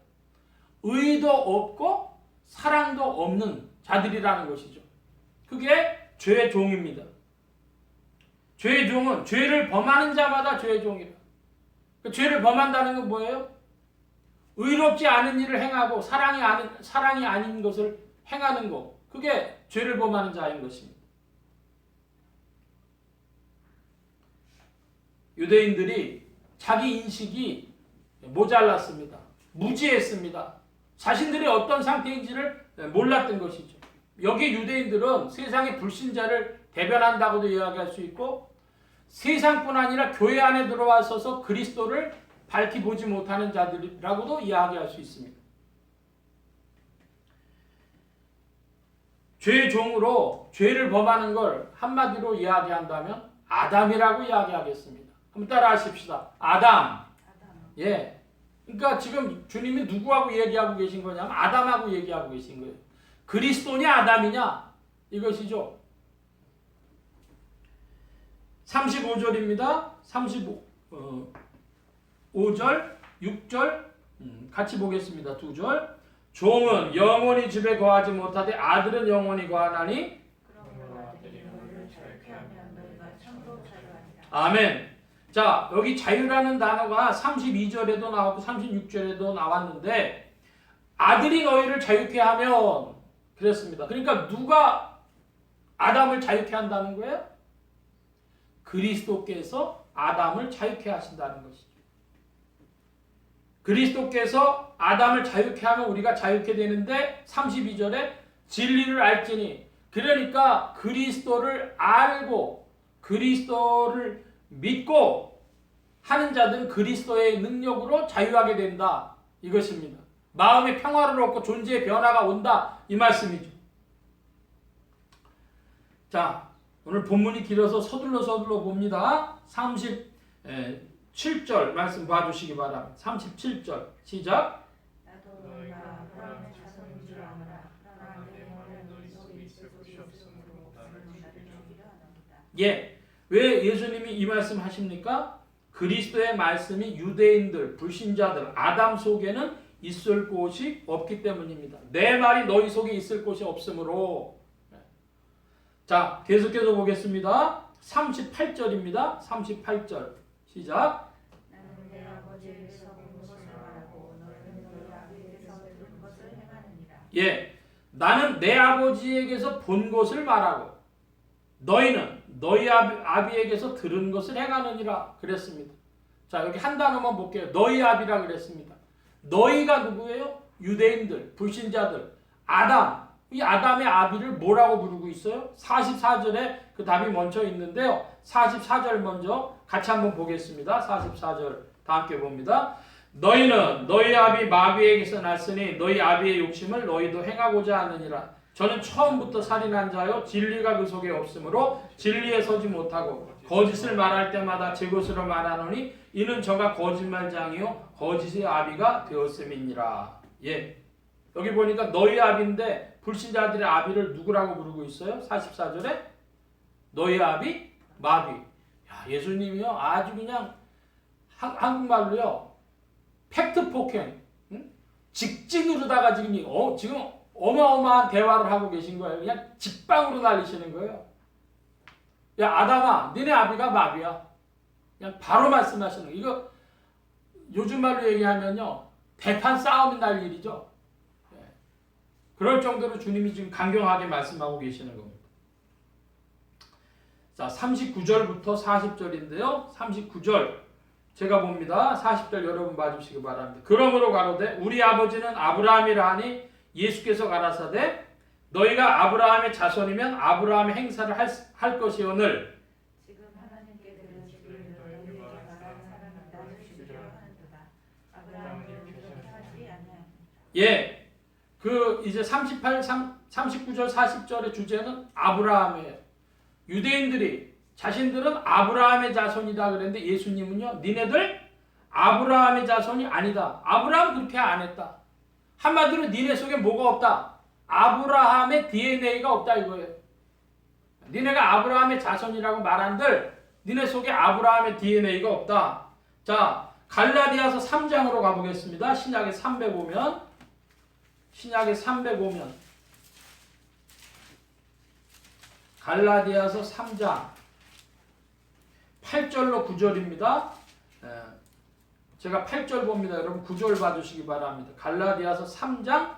의도 없고 사랑도 없는 자들이라는 것이죠. 그게 죄의 종입니다. 죄의 종은 죄를 범하는 자마다 죄의 종이라. 그 죄를 범한다는 건 뭐예요? 의롭지 않은 일을 행하고 사랑이 아닌 것을 행하는 것. 그게 죄를 범하는 자인 것입니다. 유대인들이 자기 인식이 모자랐습니다. 무지했습니다. 자신들이 어떤 상태인지를 몰랐던 것이죠. 여기 유대인들은 세상의 불신자를 대변한다고도 이야기할 수 있고 세상뿐 아니라 교회 안에 들어와서서 그리스도를 밝히 보지 못하는 자들이라고도 이야기할 수 있습니다. 죄의 종으로 죄를 범하는 걸 한마디로 이야기한다면 아담이라고 이야기하겠습니다. 한번 따라 하십시다. 아담. 예. 그러니까 지금 주님이 누구하고 얘기하고 계신 거냐면 아담하고 얘기하고 계신 거예요. 그리스도냐 아담이냐 이것이죠. 35절입니다. 5절, 6절 같이 보겠습니다. 2절. 종은 영원히 집에 거하지 못하되 아들은 영원히 거하나니. 그러므로 아들이 너희를 자유케 하면 너희가 참으로 자유하리라. 아멘. 자, 여기 자유라는 단어가 32절에도 나왔고 36절에도 나왔는데 아들이 너희를 자유케 하면 그랬습니다. 그러니까 누가 아담을 자유케 한다는 거예요? 그리스도께서 아담을 자유케 하신다는 것이죠. 그리스도께서 아담을 자유케 하면 우리가 자유케 되는데 32절에 진리를 알지니 그러니까 그리스도를 알고 그리스도를 믿고 하는 자들은 그리스도의 능력으로 자유하게 된다. 이것입니다. 마음의 평화를 얻고 존재의 변화가 온다. 이 말씀이죠. 자, 오늘 본문이 길어서 서둘러 봅니다. 37절 말씀 봐주시기 바랍니다. 37절 시작. 나도 너희가 아브라함의 자손인 줄 아노라. 그러나 내 영혼은 너희 속에 있을 곳이 없으므로 너는 나를 죽이려 하나보다. 예, 왜 예수님이 이 말씀 하십니까? 그리스도의 말씀이 유대인들, 불신자들, 아담 속에는 있을 곳이 없기 때문입니다. 내 말이 너희 속에 있을 곳이 없으므로. 자, 계속해서 보겠습니다. 38절입니다. 38절 시작. 나는 내 아버지에게서 본 것을 말하고 너희는 너희 아비에게서 들은 것을 행하느니라. 예, 나는 내 아버지에게서 본 것을 말하고 너희는 너희 아비에게서 들은 것을 행하느니라 그랬습니다. 자, 여기 한 단어만 볼게요. 너희 아비라 그랬습니다. 너희가 누구예요? 유대인들, 불신자들, 아담. 이 아담의 아비를 뭐라고 부르고 있어요? 44절에 그 답이 먼저 있는데요. 44절 먼저 같이 한번 보겠습니다. 44절 다 함께 봅니다. 너희는 너희 아비 마귀에게서 났으니 너희 아비의 욕심을 너희도 행하고자 하느니라. 저는 처음부터 살인한 자요 진리가 그 속에 없으므로 진리에 서지 못하고 거짓을 말할 때마다 제 것으로 말하노니 이는 저가 거짓말장이요 거짓의 아비가 되었음이니라. 예, 여기 보니까 너희 아비인데 불신자들의 아비를 누구라고 부르고 있어요? 44절에 너희 아비 마귀. 야, 예수님이요 아주 그냥 한국말로요 팩트 폭행, 응? 직진으로다가 지금 어마어마한 대화를 하고 계신 거예요. 그냥 직방으로 날리시는 거예요. 야 아담아, 너네 아비가 마귀야. 그냥 바로 말씀하시는 거예요. 이거 요즘 말로 얘기하면요 대판 싸움이 날 일이죠. 그럴 정도로 주님이 지금 강경하게 말씀하고 계시는 겁니다. 자, 39절부터 40절인데요. 39절 제가 봅니다. 40절 여러분 봐주시기 바랍니다. 그러므로 가로되 우리 아버지는 아브라함이라 하니 예수께서 가라사대 너희가 아브라함의 자손이면 아브라함의 행사를 할 것이오늘 지금 하나님께 들으시기를 너희에게 말한 사람은 나를 죽이려 하는도다. 아브라함은 그렇게 하지 아니하니라. 예. 그 이제 39절 40절의 주제는 아브라함이에요. 유대인들이 자신들은 아브라함의 자손이다 그랬는데 예수님은요 니네들 아브라함의 자손이 아니다. 아브라함 그렇게 안 했다. 한마디로 니네 속에 뭐가 없다. 아브라함의 DNA가 없다 이거예요. 니네가 아브라함의 자손이라고 말한들 니네 속에 아브라함의 DNA가 없다. 자, 갈라디아서 3장으로 가보겠습니다. 신약의 305면 갈라디아서 3장 8절로 9절입니다. 제가 8절 봅니다. 여러분 9절 봐주시기 바랍니다. 갈라디아서 3장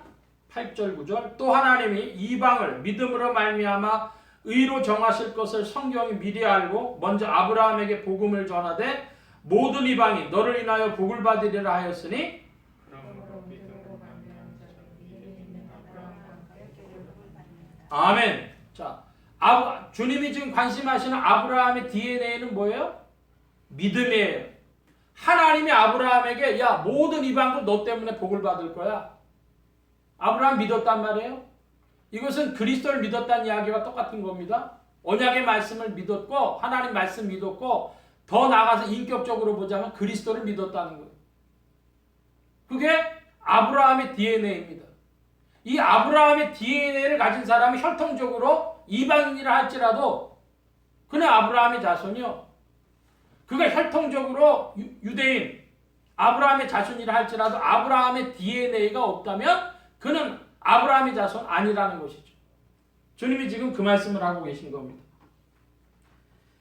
8절 9절 또 하나님이 이방을 믿음으로 말미암아 의로 정하실 것을 성경이 미리 알고 먼저 아브라함에게 복음을 전하되 모든 이방이 너를 인하여 복을 받으리라 하였으니 아멘. 자, 주님이 지금 관심하시는 아브라함의 DNA는 뭐예요? 믿음이에요. 하나님이 아브라함에게 야 모든 이방도 너 때문에 복을 받을 거야. 아브라함 믿었단 말이에요. 이것은 그리스도를 믿었다는 이야기와 똑같은 겁니다. 언약의 말씀을 믿었고 하나님 말씀 믿었고 더 나아가서 인격적으로 보자면 그리스도를 믿었다는 거예요. 그게 아브라함의 DNA입니다. 이 아브라함의 DNA를 가진 사람이 혈통적으로 이방인이라 할지라도 그는 아브라함의 자손이요. 그가 혈통적으로 유대인 아브라함의 자손이라 할지라도 아브라함의 DNA가 없다면 그는 아브라함의 자손 아니라는 것이죠. 주님이 지금 그 말씀을 하고 계신 겁니다.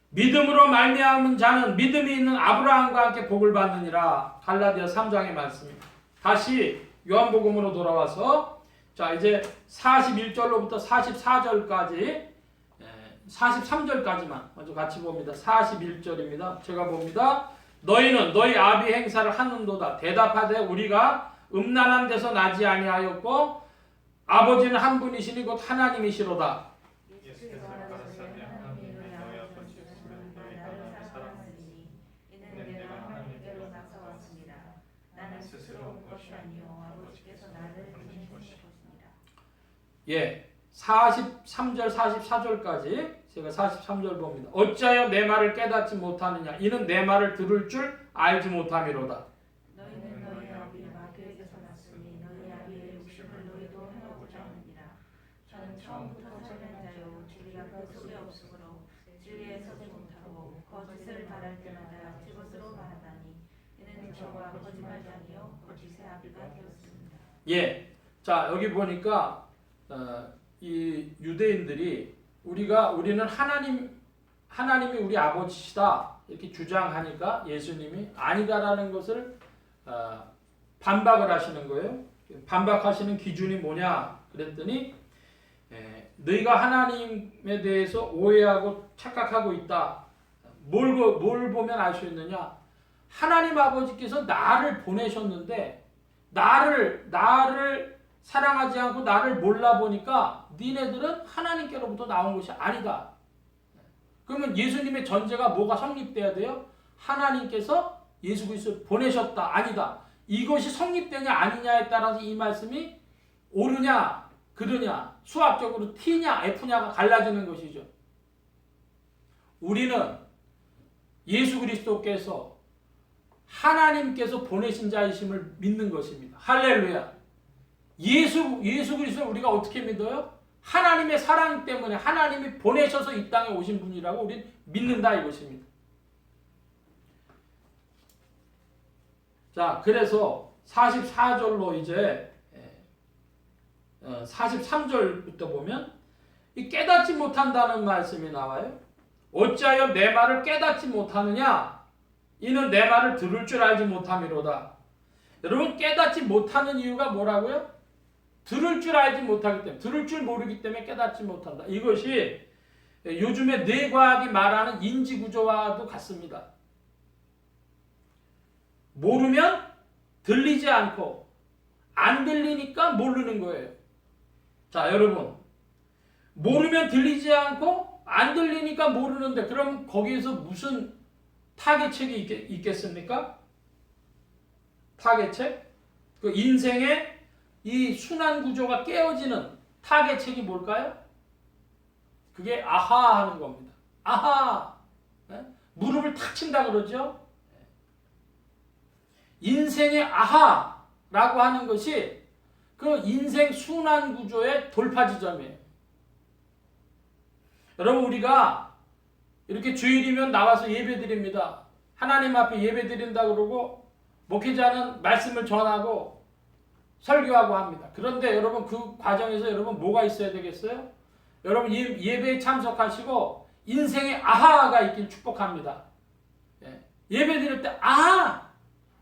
믿음으로 말미암은 자는 믿음이 있는 아브라함과 함께 복을 받느니라. 갈라디아 3장의 말씀입니다. 다시 요한복음으로 돌아와서 자 이제 41절로부터 44절까지 43절까지만 먼저 같이 봅니다. 41절입니다. 제가 봅니다. 너희는 너희 아비 행사를 하는도다. 대답하되 우리가 음란한 데서 나지 아니하였고 아버지는 한 분이시니 곧 하나님이시로다. 예수께서 가라사대 하나님이 너희 아버지였으면 너희 나를 사랑하시니 이는 내가 하나님께로 나서 왔습니다. 나는 스스로 온 것이 아니요 아버지께서 나를 보내신 것이니라. 예, 43절 44절까지 제가 43절 봅니다. 어찌하여 내 말을 깨닫지 못하느냐 이는 내 말을 들을 줄 알지 못함이로다. 너희는 너희 아비 마귀에게서 났으니 너희 아비의 욕심을 너희도 행하고자 하느니라. 저는 처음부터 살린 자요 진리가 그 속에 없으므로 진리에 서지 못하고 거짓을 말할 때마다 제 것으로 말하다니 이는 저가 거짓말자니요 거짓의 아비가 되었습니다. 예, 자 여기 보니까 이 유대인들이 우리는 하나님이 우리 아버지시다 이렇게 주장하니까 예수님이 아니다라는 것을 반박을 하시는 거예요. 반박하시는 기준이 뭐냐 그랬더니 너희가 하나님에 대해서 오해하고 착각하고 있다. 뭘 보면 알 수 있느냐? 하나님 아버지께서 나를 보내셨는데 나를 사랑하지 않고 나를 몰라보니까 니네들은 하나님께로부터 나온 것이 아니다. 그러면 예수님의 전제가 뭐가 성립돼야 돼요? 하나님께서 예수 그리스도를 보내셨다. 아니다. 이것이 성립되냐 아니냐에 따라서 이 말씀이 옳으냐 그르냐 수학적으로 T냐 F냐가 갈라지는 것이죠. 우리는 예수 그리스도께서 하나님께서 보내신 자이심을 믿는 것입니다. 할렐루야. 예수 그리스도를 우리가 어떻게 믿어요? 하나님의 사랑 때문에 하나님이 보내셔서 이 땅에 오신 분이라고 우리는 믿는다 이것입니다. 자, 그래서 44절로 이제 43절부터 보면 이 깨닫지 못한다는 말씀이 나와요. 어찌하여 내 말을 깨닫지 못하느냐? 이는 내 말을 들을 줄 알지 못함이로다. 여러분, 깨닫지 못하는 이유가 뭐라고요? 들을 줄 알지 못하기 때문에, 들을 줄 모르기 때문에 깨닫지 못한다. 이것이 요즘의 뇌과학이 말하는 인지구조와도 같습니다. 모르면 들리지 않고 안 들리니까 모르는 거예요. 자, 여러분, 모르면 들리지 않고 안 들리니까 모르는데 그럼 거기에서 무슨 타개책이 있겠습니까? 타개책? 그 인생의 이 순환 구조가 깨어지는 타개책이 뭘까요? 그게 아하 하는 겁니다. 아하. 무릎을 탁 친다 그러죠? 인생의 아하라고 하는 것이 그 인생 순환 구조의 돌파 지점이에요. 여러분, 우리가 이렇게 주일이면 나와서 예배 드립니다. 하나님 앞에 예배 드린다 그러고 목회자는 말씀을 전하고 설교하고 합니다. 그런데 여러분, 그 과정에서 여러분 뭐가 있어야 되겠어요? 여러분, 예배에 참석하시고 인생의 아하가 있길 축복합니다. 예배 드릴 때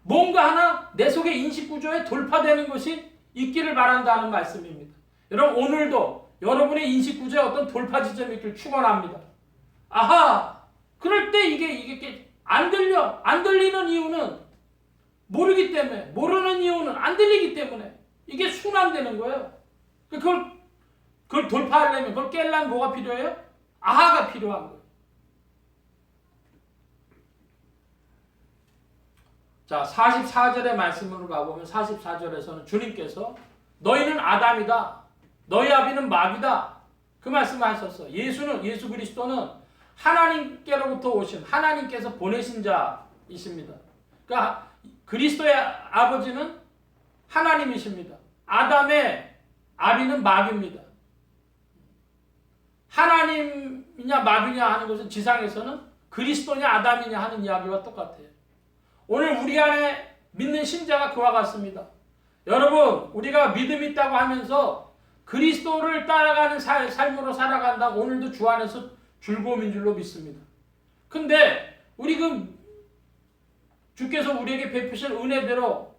뭔가 하나 내 속의 인식 구조에 돌파되는 것이 있기를 바란다는 말씀입니다. 여러분, 오늘도 여러분의 인식 구조에 어떤 돌파 지점이 있기를 축원합니다. 그럴 때 이게 안 들려. 안 들리는 이유는 모르기 때문에, 모르는 이유는 안 들리기 때문에 이게 순환되는 거예요. 그걸 돌파하려면, 그걸 깨려면 뭐가 필요해요? 아하가 필요한 거예요. 자, 44절의 말씀으로 가보면 44절에서는 주님께서 너희는 아담이다. 너희 아비는 마귀다. 그 말씀을 하셨어요. 예수 그리스도는 하나님께로부터 오신, 하나님께서 보내신 자이십니다. 그러니까 그리스도의 아버지는 하나님이십니다. 아담의 아비는 마귀입니다. 하나님이냐 마귀냐 하는 것은 지상에서는 그리스도냐 아담이냐 하는 이야기와 똑같아요. 오늘 우리 안에 믿는 신자가 그와 같습니다. 여러분, 우리가 믿음 있다고 하면서 그리스도를 따라가는 삶으로 살아간다. 오늘도 주 안에서 즐거움인 줄로 믿습니다. 근데 우리 주께서 우리에게 베푸신 은혜대로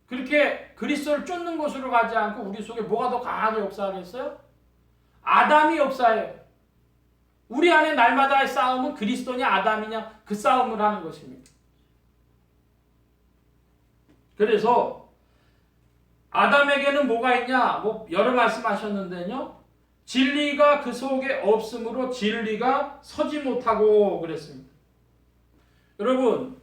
그렇게 그리스도를 쫓는 곳으로 가지 않고 우리 속에 뭐가 더 강하게 역사하겠어요? 아담이 역사해요. 우리 안에 날마다의 싸움은 그리스도냐 아담이냐 그 싸움을 하는 것입니다. 그래서 아담에게는 뭐가 있냐? 여러 말씀하셨는데요. 진리가 그 속에 없으므로 진리가 서지 못하고 그랬습니다. 여러분,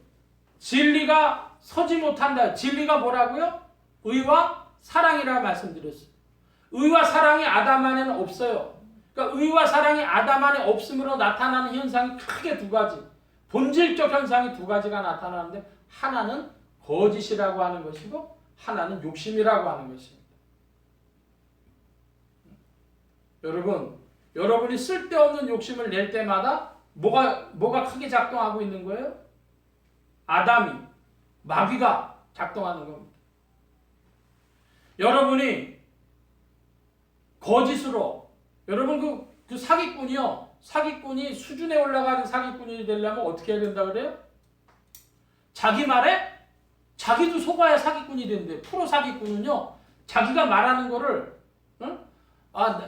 진리가 서지 못한다. 진리가 뭐라고요? 의와 사랑이라고 말씀드렸어요. 의와 사랑이 아담 안에는 없어요. 그러니까 의와 사랑이 아담 안에 없음으로 나타나는 현상이 크게 두 가지. 본질적 현상이 두 가지가 나타나는데 하나는 거짓이라고 하는 것이고 하나는 욕심이라고 하는 것입니다. 여러분이 쓸데없는 욕심을 낼 때마다 뭐가 크게 작동하고 있는 거예요? 아담이, 마귀가 작동하는 겁니다. 여러분이 거짓으로, 여러분 그 사기꾼이 수준에 올라가는 사기꾼이 되려면 어떻게 해야 된다 그래요? 자기 말에 자기도 속아야 사기꾼이 된대요. 프로 사기꾼은요, 자기가 말하는 거를,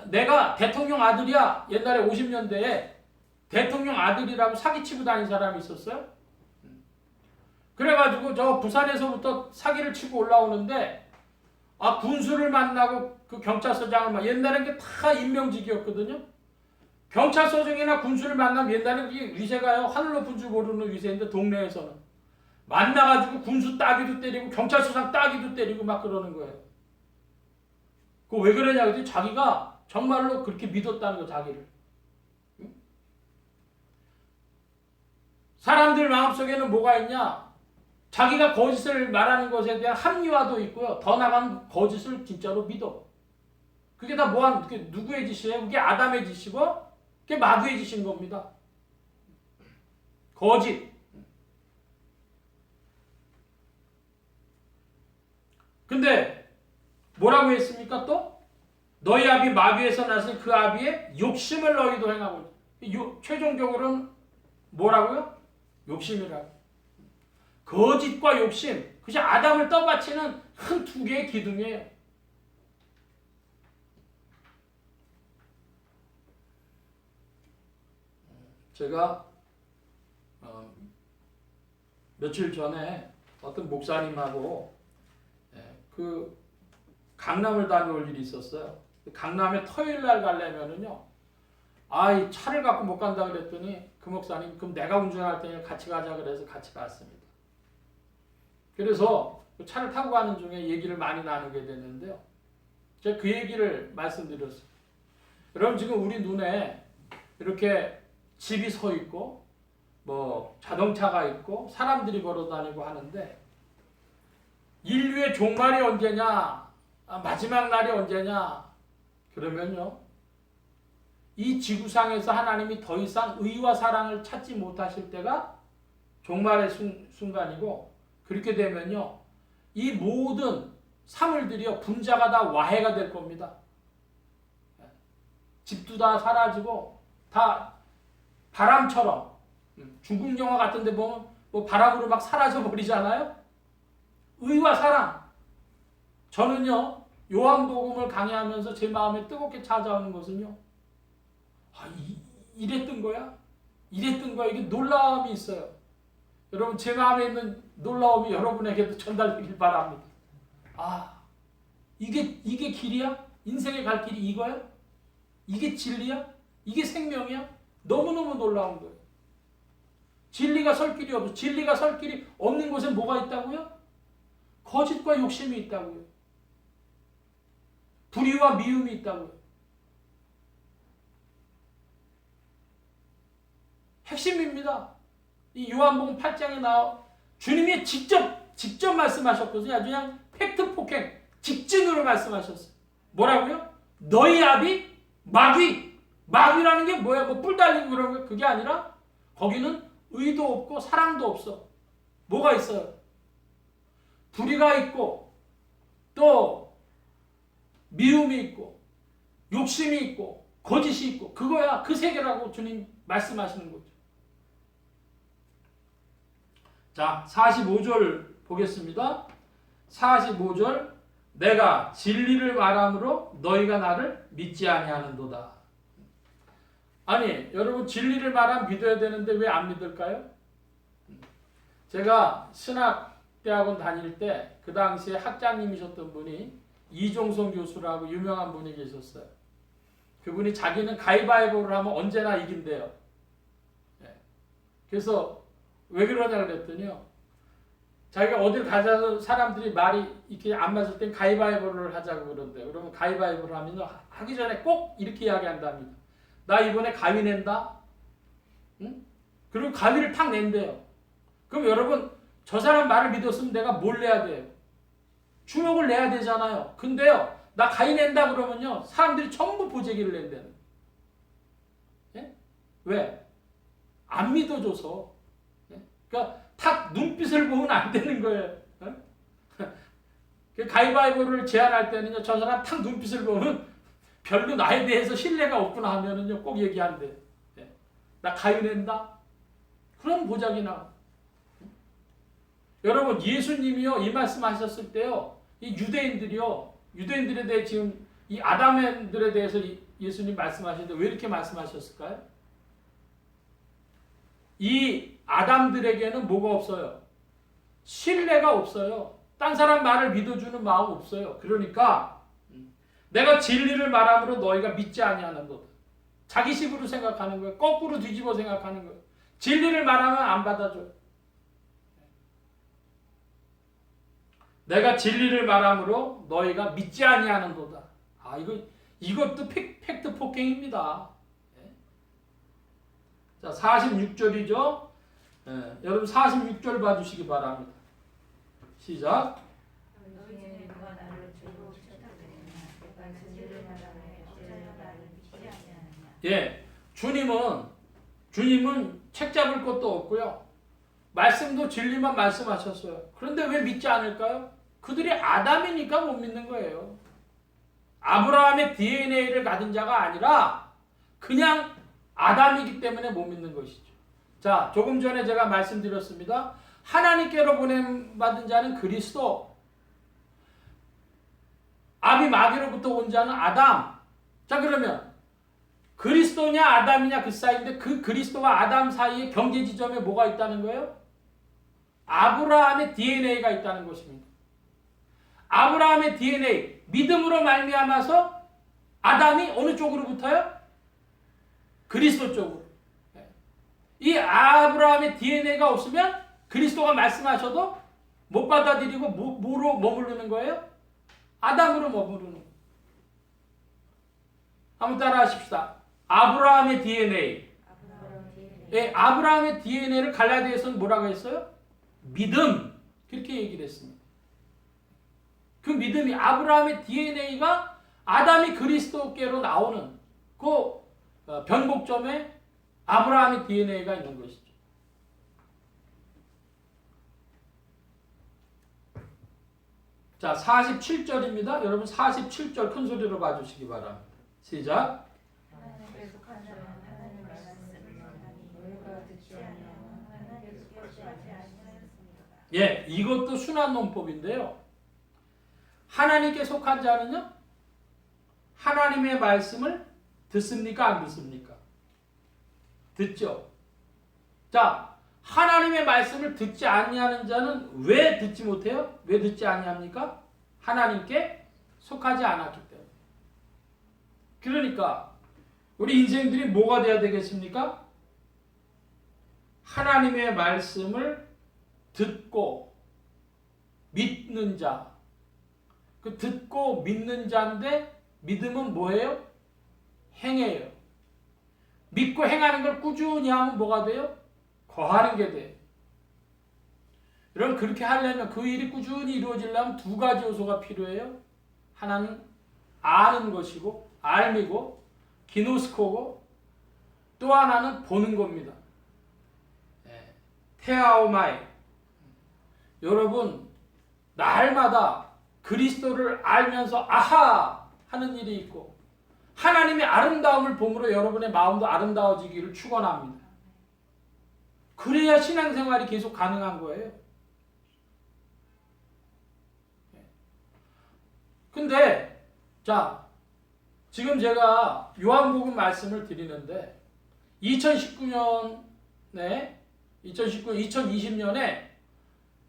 내가 대통령 아들이야. 옛날에 50년대에 대통령 아들이라고 사기치고 다닌 사람이 있었어요. 그래가지고 저 부산에서부터 사기를 치고 올라오는데, 군수를 만나고 그 경찰서장을 옛날엔 게 다 임명직이었거든요. 경찰서장이나 군수를 만나면 옛날에 그게 위세가요, 하늘 높은 줄 모르는 위세인데 동네에서는 만나가지고 군수 따기도 때리고 경찰서장 따기도 때리고 막 그러는 거예요. 그거 왜 그러냐 그랬더니 자기가 정말로 그렇게 믿었다는 거, 자기를. 사람들 마음속에는 뭐가 있냐? 자기가 거짓을 말하는 것에 대한 합리화도 있고요. 더 나아가는 거짓을 진짜로 믿어. 그게 다 그게 누구의 짓이에요? 그게 아담의 짓이고 그게 마귀의 짓인 겁니다. 거짓. 근데 뭐라고 했습니까 또? 너희 아비 마귀에서 나서 그 아비의 욕심을 너희도 행하고 최종적으로는 뭐라고요? 욕심이라고. 거짓과 욕심. 그것이 아담을 떠받치는 큰 두 개의 기둥이에요. 제가 며칠 전에 어떤 목사님하고 그 강남을 다녀올 일이 있었어요. 강남에 토요일 날 가려면은요. 이 차를 갖고 못 간다 그랬더니 그 목사님 그럼 내가 운전할 테니 같이 가자 그래서 같이 갔습니다. 그래서 그 차를 타고 가는 중에 얘기를 많이 나누게 됐는데요. 제가 그 얘기를 말씀드렸어요. 여러분 지금 우리 눈에 이렇게 집이 서 있고 뭐 자동차가 있고 사람들이 걸어 다니고 하는데 인류의 종말이 언제냐? 마지막 날이 언제냐? 그러면요. 이 지구상에서 하나님이 더 이상 의와 사랑을 찾지 못하실 때가 종말의 순간이고 그렇게 되면요. 이 모든 사물들이요. 분자가 다 와해가 될 겁니다. 집도 다 사라지고 다 바람처럼 중국 영화 같은 데 보면 뭐 바람으로 막 사라져 버리잖아요. 의와 사랑. 저는요. 요한복음을 강의하면서 제 마음에 뜨겁게 찾아오는 것은요. 이랬던 거야? 이랬던 거야? 이게 놀라움이 있어요. 여러분 제 마음에 있는 놀라움이 여러분에게도 전달되길 바랍니다. 이게 길이야? 인생에 갈 길이 이거야? 이게 진리야? 이게 생명이야? 너무너무 놀라운 거예요. 진리가 설 길이 없어. 진리가 설 길이 없는 곳에 뭐가 있다고요? 거짓과 욕심이 있다고요. 불의와 미움이 있다고요. 핵심입니다. 이 요한복음 8장에 나와 주님이 직접 말씀하셨거든요. 아주 그냥 팩트 폭행, 직진으로 말씀하셨어요. 뭐라고요? 너희 아비 마귀라는 게 뭐야? 뭐 뿔 달리고 그런 거 그게 아니라 거기는 의도 없고 사랑도 없어. 뭐가 있어요? 불의가 있고 또 미움이 있고 욕심이 있고 거짓이 있고 그거야. 그 세계라고 주님 말씀하시는 거죠. 자, 45절 보겠습니다. 45절 내가 진리를 말함으로 너희가 나를 믿지 아니하는도다. 아니 여러분 진리를 말하면 믿어야 되는데 왜 안 믿을까요? 제가 신학대학원 다닐 때 그 당시에 학장님이셨던 분이 이종성 교수라고 유명한 분이 계셨어요. 그분이 자기는 가위바위보를 하면 언제나 이긴대요. 그래서 왜 그러냐 그랬더니요. 자기가 어딜 가자서 사람들이 말이 이렇게 안 맞을 땐 가위바위보를 하자고 그런대요. 그러면 가위바위보를 하면 하기 전에 꼭 이렇게 이야기한답니다. 나 이번에 가위 낸다. 응? 그리고 가위를 탁 낸대요. 그럼 여러분 저 사람 말을 믿었으면 내가 뭘 내야 돼요? 주먹을 내야 되잖아요. 근데요. 나 가위 낸다 그러면요. 사람들이 전부 보재기를 낸다는. 예? 왜? 안 믿어줘서. 예? 그러니까 탁 눈빛을 보면 안 되는 거예요. 예? 가위바위보를 제안할 때는요. 저 사람 탁 눈빛을 보면 별로 나에 대해서 신뢰가 없구나 하면은요. 꼭 얘기한대. 예? 나 가위 낸다? 그럼 보자기 나와. 여러분 예수님이요. 이 말씀 하셨을 때요. 이 유대인들에 대해 지금 이 아담들에 대해서 예수님 말씀하시는데 왜 이렇게 말씀하셨을까요? 이 아담들에게는 뭐가 없어요? 신뢰가 없어요. 딴 사람 말을 믿어주는 마음 없어요. 그러니까 내가 진리를 말함으로 너희가 믿지 아니하는 것. 자기식으로 생각하는 거예요. 거꾸로 뒤집어 생각하는 거예요. 진리를 말하면 안 받아줘요. 내가 진리를 말함으로 너희가 믿지 아니하는도다. 이것도 팩트 폭행입니다. 자, 46절이죠. 여러분 46절 봐주시기 바랍니다. 시작. 너희 중에 누가 나를 죄로 쫓아내느냐 내가 진리를 말하네 어찌하여 나를 믿지 아니하느냐. 예, 주님은 책 잡을 것도 없고요. 말씀도 진리만 말씀하셨어요. 그런데 왜 믿지 않을까요? 그들이 아담이니까 못 믿는 거예요. 아브라함의 DNA를 가진 자가 아니라 그냥 아담이기 때문에 못 믿는 것이죠. 자, 조금 전에 제가 말씀드렸습니다. 하나님께로 보냄받은 자는 그리스도, 아비 마귀로부터 온 자는 아담. 자, 그러면 그리스도냐 아담이냐 그 사이인데 그 그리스도와 아담 사이에 경계 지점에 뭐가 있다는 거예요? 아브라함의 DNA가 있다는 것입니다. 아브라함의 DNA, 믿음으로 말미암아서 아담이 어느 쪽으로 붙어요? 그리스도 쪽으로. 이 아브라함의 DNA가 없으면 그리스도가 말씀하셔도 못 받아들이고 뭐로 머무르는 거예요? 아담으로 머무르는 거예요. 한번 따라 하십시다. 아브라함의 DNA. 예, 아브라함의 DNA를 갈라디아서는 뭐라고 했어요? 믿음. 그렇게 얘기를 했습니다. 그 믿음이 아브라함의 DNA가 아담이 그리스도께로 나오는 그 변곡점에 아브라함의 DNA가 있는 것이죠. 자, 47절입니다. 여러분 47절 큰 소리로 봐주시기 바랍니다. 시작. 하나님께 속한 자는 하나님의 말씀을 하니 너희가 듣지 아니하면 하나님께서 하지 아니하였습니다. 예, 이것도 순환 논법인데요. 하나님께 속한 자는요, 하나님의 말씀을 듣습니까? 안 듣습니까? 듣죠. 자, 하나님의 말씀을 듣지 아니하는 자는 왜 듣지 못해요? 왜 듣지 아니합니까? 하나님께 속하지 않았기 때문에. 그러니까 우리 인생들이 뭐가 돼야 되겠습니까? 하나님의 말씀을 듣고 믿는 자. 그 듣고 믿는 자인데 믿음은 뭐예요? 행해요. 믿고 행하는 걸 꾸준히 하면 뭐가 돼요? 거하는 게 돼. 여러분 그렇게 하려면 그 일이 꾸준히 이루어지려면 두 가지 요소가 필요해요. 하나는 아는 것이고 알미고 기노스코고 또 하나는 보는 겁니다. 테아오마이. 여러분 날마다 그리스도를 알면서 아하 하는 일이 있고 하나님의 아름다움을 봄으로 여러분의 마음도 아름다워지기를 축원합니다. 그래야 신앙생활이 계속 가능한 거예요. 근데 자, 지금 제가 요한복음 말씀을 드리는데 2020년에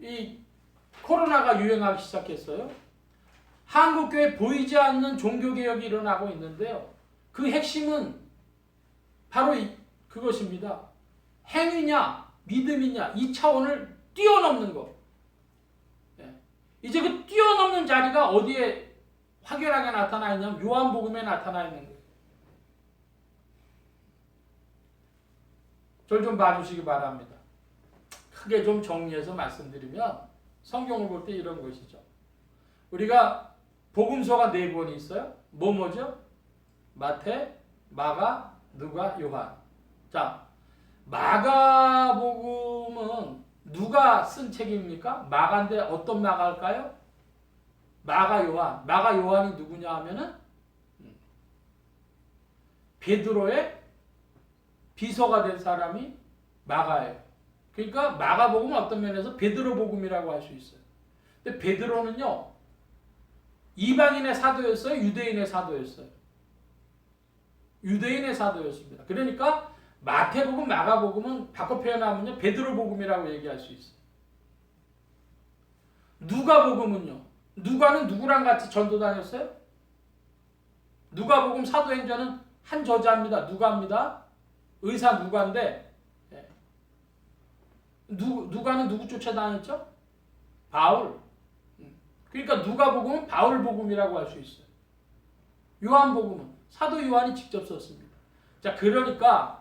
이 코로나가 유행하기 시작했어요. 한국교회 보이지 않는 종교개혁이 일어나고 있는데요. 그 핵심은 바로 그것입니다. 행위냐 믿음이냐 이 차원을 뛰어넘는 것. 이제 그 뛰어넘는 자리가 어디에 확연하게 나타나 있냐면 요한복음에 나타나 있는 거예요. 저를 좀 봐주시기 바랍니다. 크게 좀 정리해서 말씀드리면 성경을 볼 때 이런 것이죠. 우리가 복음서가 4권이 있어요. 뭐죠? 마태, 마가, 누가, 요한. 자, 마가복음은 누가 쓴 책입니까? 마가인데 어떤 마가일까요? 마가 요한. 마가 요한이 누구냐 하면은 베드로의 비서가 된 사람이 마가예요. 그러니까 마가복음은 어떤 면에서 베드로 복음이라고 할 수 있어요. 근데 베드로는요. 이방인의 사도였어요? 유대인의 사도였어요? 유대인의 사도였습니다. 그러니까 마태복음, 마가복음은 바꿔 표현하면요. 베드로복음이라고 얘기할 수 있어요. 누가복음은요. 누가는 누구랑 같이 전도 다녔어요? 누가복음 사도행전은 한 저자입니다. 누가입니다. 의사 누가인데 누가는 누구 쫓아다녔죠? 바울. 그러니까 누가복음은 바울복음이라고 할 수 있어요. 요한복음은 사도 요한이 직접 썼습니다. 자, 그러니까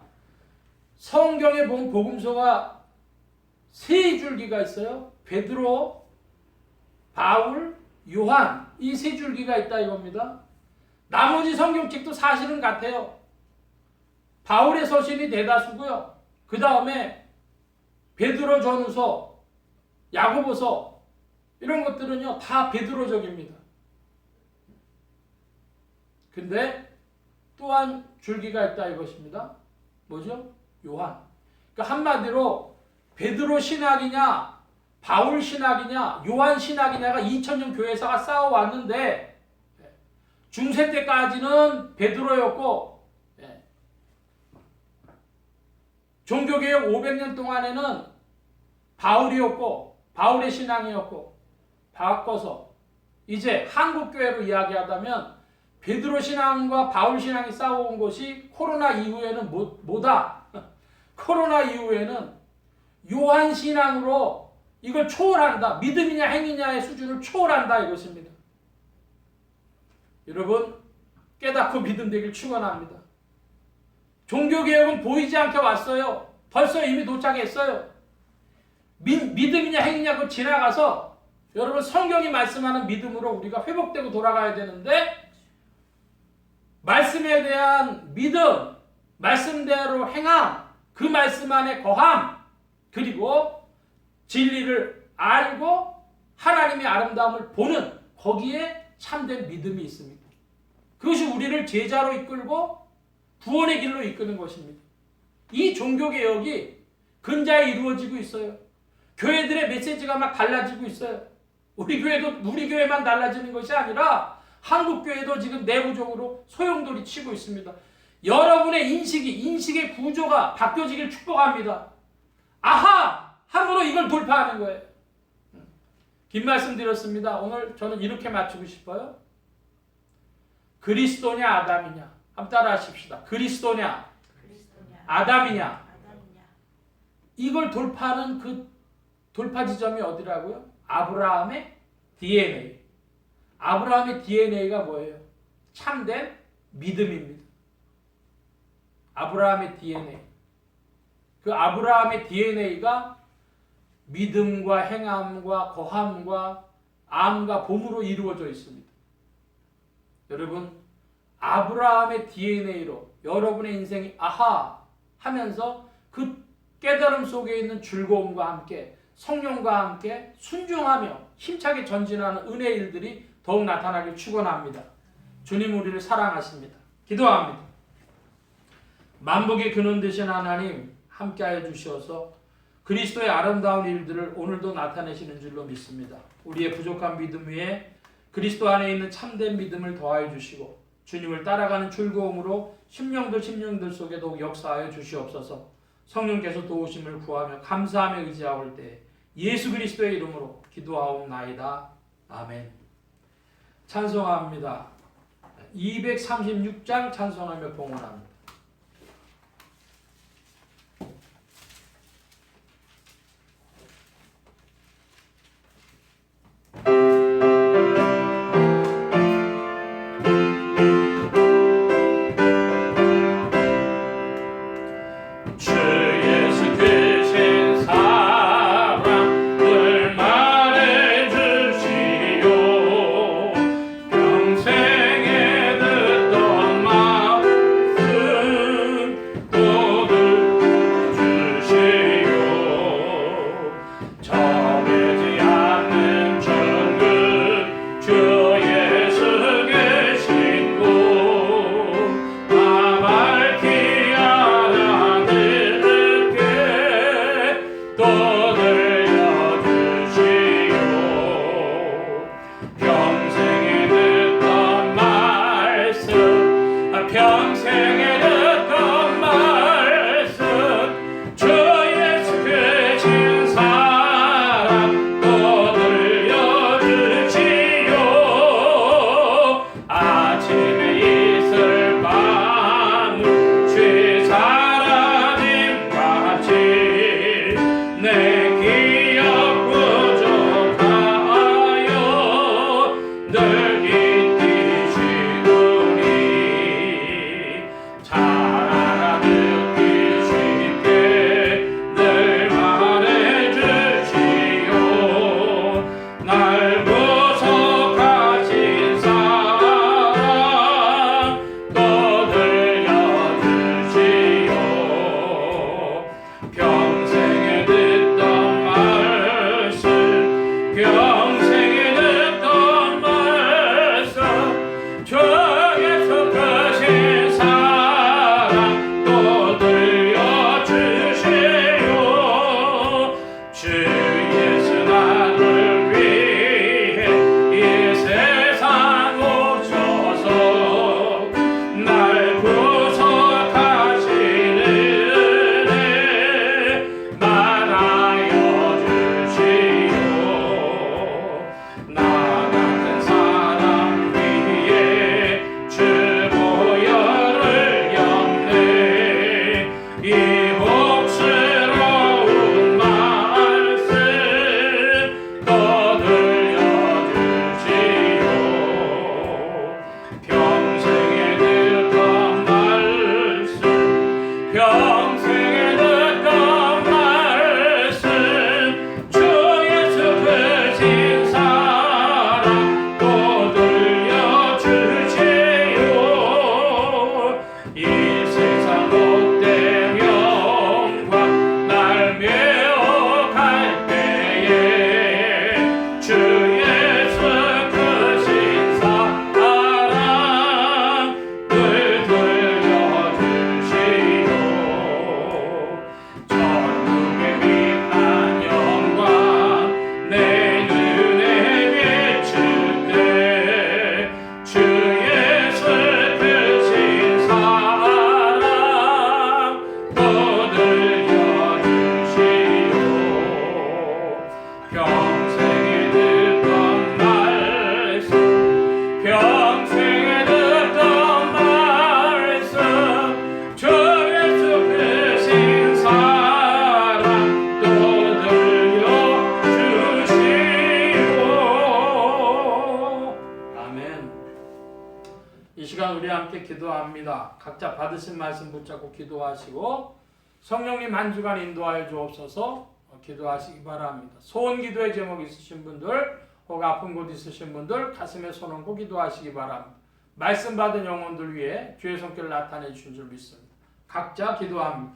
성경에 보면 복음서가 세 줄기가 있어요. 베드로, 바울, 요한 이 세 줄기가 있다 이겁니다. 나머지 성경책도 사실은 같아요. 바울의 서신이 대다수고요. 그 다음에 베드로 전후서, 야고보서 이런 것들은요 다 베드로적입니다. 근데 또한 줄기가 있다 이것입니다. 뭐죠? 요한. 그러니까 한마디로 베드로 신학이냐 바울 신학이냐 요한 신학이냐가 2000년 교회사가 싸워왔는데 중세 때까지는 베드로였고 종교개혁 500년 동안에는 바울이었고 바울의 신앙이었고 바꿔서 이제 한국교회로 이야기하다면 베드로 신앙과 바울 신앙이 싸워온 것이 코로나 이후에는 뭐다? 코로나 이후에는 요한 신앙으로 이걸 초월한다. 믿음이냐 행위냐의 수준을 초월한다 이것입니다. 여러분 깨닫고 믿음 되길 축원합니다. 종교개혁은 보이지 않게 왔어요. 벌써 이미 도착했어요. 믿음이냐 행위냐 그거 지나가서 여러분 성경이 말씀하는 믿음으로 우리가 회복되고 돌아가야 되는데 말씀에 대한 믿음, 말씀대로 행함, 그 말씀 안에 거함, 그리고 진리를 알고 하나님의 아름다움을 보는 거기에 참된 믿음이 있습니다. 그것이 우리를 제자로 이끌고 구원의 길로 이끄는 것입니다. 이 종교개혁이 근자에 이루어지고 있어요. 교회들의 메시지가 막 달라지고 있어요. 우리 교회만 달라지는 것이 아니라 한국교회도 지금 내부적으로 소용돌이 치고 있습니다. 여러분의 인식의 구조가 바뀌어지길 축복합니다. 아하! 함으로 이걸 돌파하는 거예요. 긴 말씀 드렸습니다. 오늘 저는 이렇게 맞추고 싶어요. 그리스도냐 아담이냐. 한번 따라 하십시다. 그리스도냐 아담이냐. 이걸 돌파하는 그 돌파 지점이 어디라고요? 아브라함의 DNA. 아브라함의 DNA가 뭐예요? 참된 믿음입니다. 아브라함의 DNA. 그 아브라함의 DNA가 믿음과 행함과 거함과 암과 봄으로 이루어져 있습니다. 여러분 아브라함의 DNA로 여러분의 인생이 아하 하면서 그 깨달음 속에 있는 즐거움과 함께 성령과 함께 순종하며 힘차게 전진하는 은혜의 일들이 더욱 나타나길 축원합니다. 주님 우리를 사랑하십니다. 기도합니다. 만복의 근원 되신 하나님 함께하여 주셔서 그리스도의 아름다운 일들을 오늘도 나타내시는 줄로 믿습니다. 우리의 부족한 믿음 위에 그리스도 안에 있는 참된 믿음을 더하여 주시고 주님을 따라가는 즐거움으로 심령들 속에 더욱 역사하여 주시옵소서. 성령께서 도우심을 구하며 감사하며 의지하올 때 예수 그리스도의 이름으로 기도하옵나이다. 아멘. 찬송합니다. 236장 찬송하며 봉헌합니다. 평생에 듣던 마음 또 들려주시오. 주 예수 나를 위해 이 세상 오셔서 날 구속하시는 은혜 말하여 주시오. 나 같은 사람 위에 주 보혈을 엮네. 이 복스러운 말씀 또 들려주시오. 평생에 듣던 말씀, 평생에 듣던 말씀, 주 예수 크신 사랑 또 들려주시오. 이 세상 못된 영광 날 메어갈 때에 주 예수 크신 사랑 늘 들려주시오. 천국의 빛난 영광 내 눈에 비출 때 주 예수 크신 사랑 또 들려주시오. 평생에 듣던 말씀, 평생에 듣던 말씀, 주 예수 크신 사랑 또 들려주시오. 아멘. 이 시간 우리 함께 기도합니다. 각자 받으신 말씀 붙잡고 기도하시고 성령님 한 주간 인도하여 주옵소서. 기도하시기 바랍니다. 소원 기도의 제목 있으신 분들, 혹 아픈 곳 있으신 분들 가슴에 손 얹고 기도하시기 바랍니다. 말씀 받은 영혼들 위해 주의 손길 나타내 주신 줄 믿습니다. 각자 기도합니다.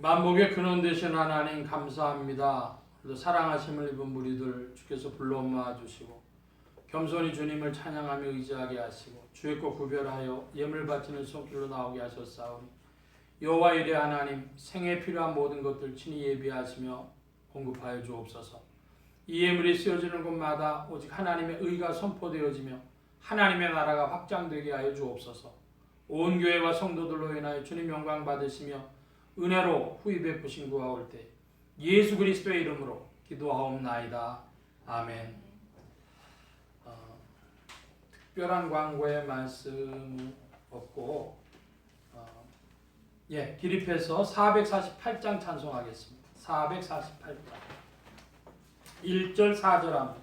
만복의 근원 되신 하나님 감사합니다. 그래도 사랑하심을 입은 무리들 주께서 불러 모아 주시고 겸손히 주님을 찬양하며 의지하게 하시고 주의 것 구별하여 예물 바치는 손길로 나오게 하셨사오니 여호와 이레 하나님 생에 필요한 모든 것들 친히 예비하시며 공급하여 주옵소서. 이 예물이 쓰여지는 곳마다 오직 하나님의 의가 선포되어지며 하나님의 나라가 확장되게 하여 주옵소서. 온 교회와 성도들로 인하여 주님 영광 받으시며 은혜로 후히 베푸신 구하 올 때 예수 그리스도의 이름으로 기도하옵나이다. 아멘. 특별한 광고의 말씀 없고 기립해서 448장 찬송하겠습니다. 448장 1절 4절 합니다.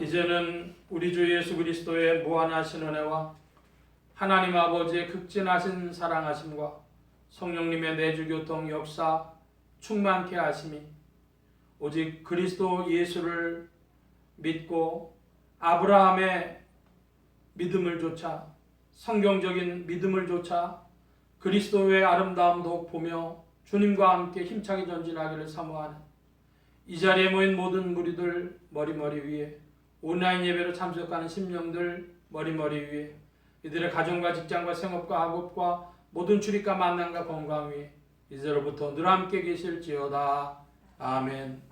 이제는 우리 주 예수 그리스도의 무한하신 은혜와 하나님 아버지의 극진하신 사랑하심과 성령님의 내주교통 역사 충만케 하심이 오직 그리스도 예수를 믿고 아브라함의 믿음을 조차 성경적인 믿음을 조차 그리스도의 아름다움 더욱 보며 주님과 함께 힘차게 전진하기를 사모하는 이 자리에 모인 모든 무리들 머리머리 위에 온라인 예배로 참석하는 심령들 머리머리 위에 이들의 가정과 직장과 생업과 학업과 모든 출입과 만남과 건강 위에 이제로부터 늘 함께 계실지어다. 아멘.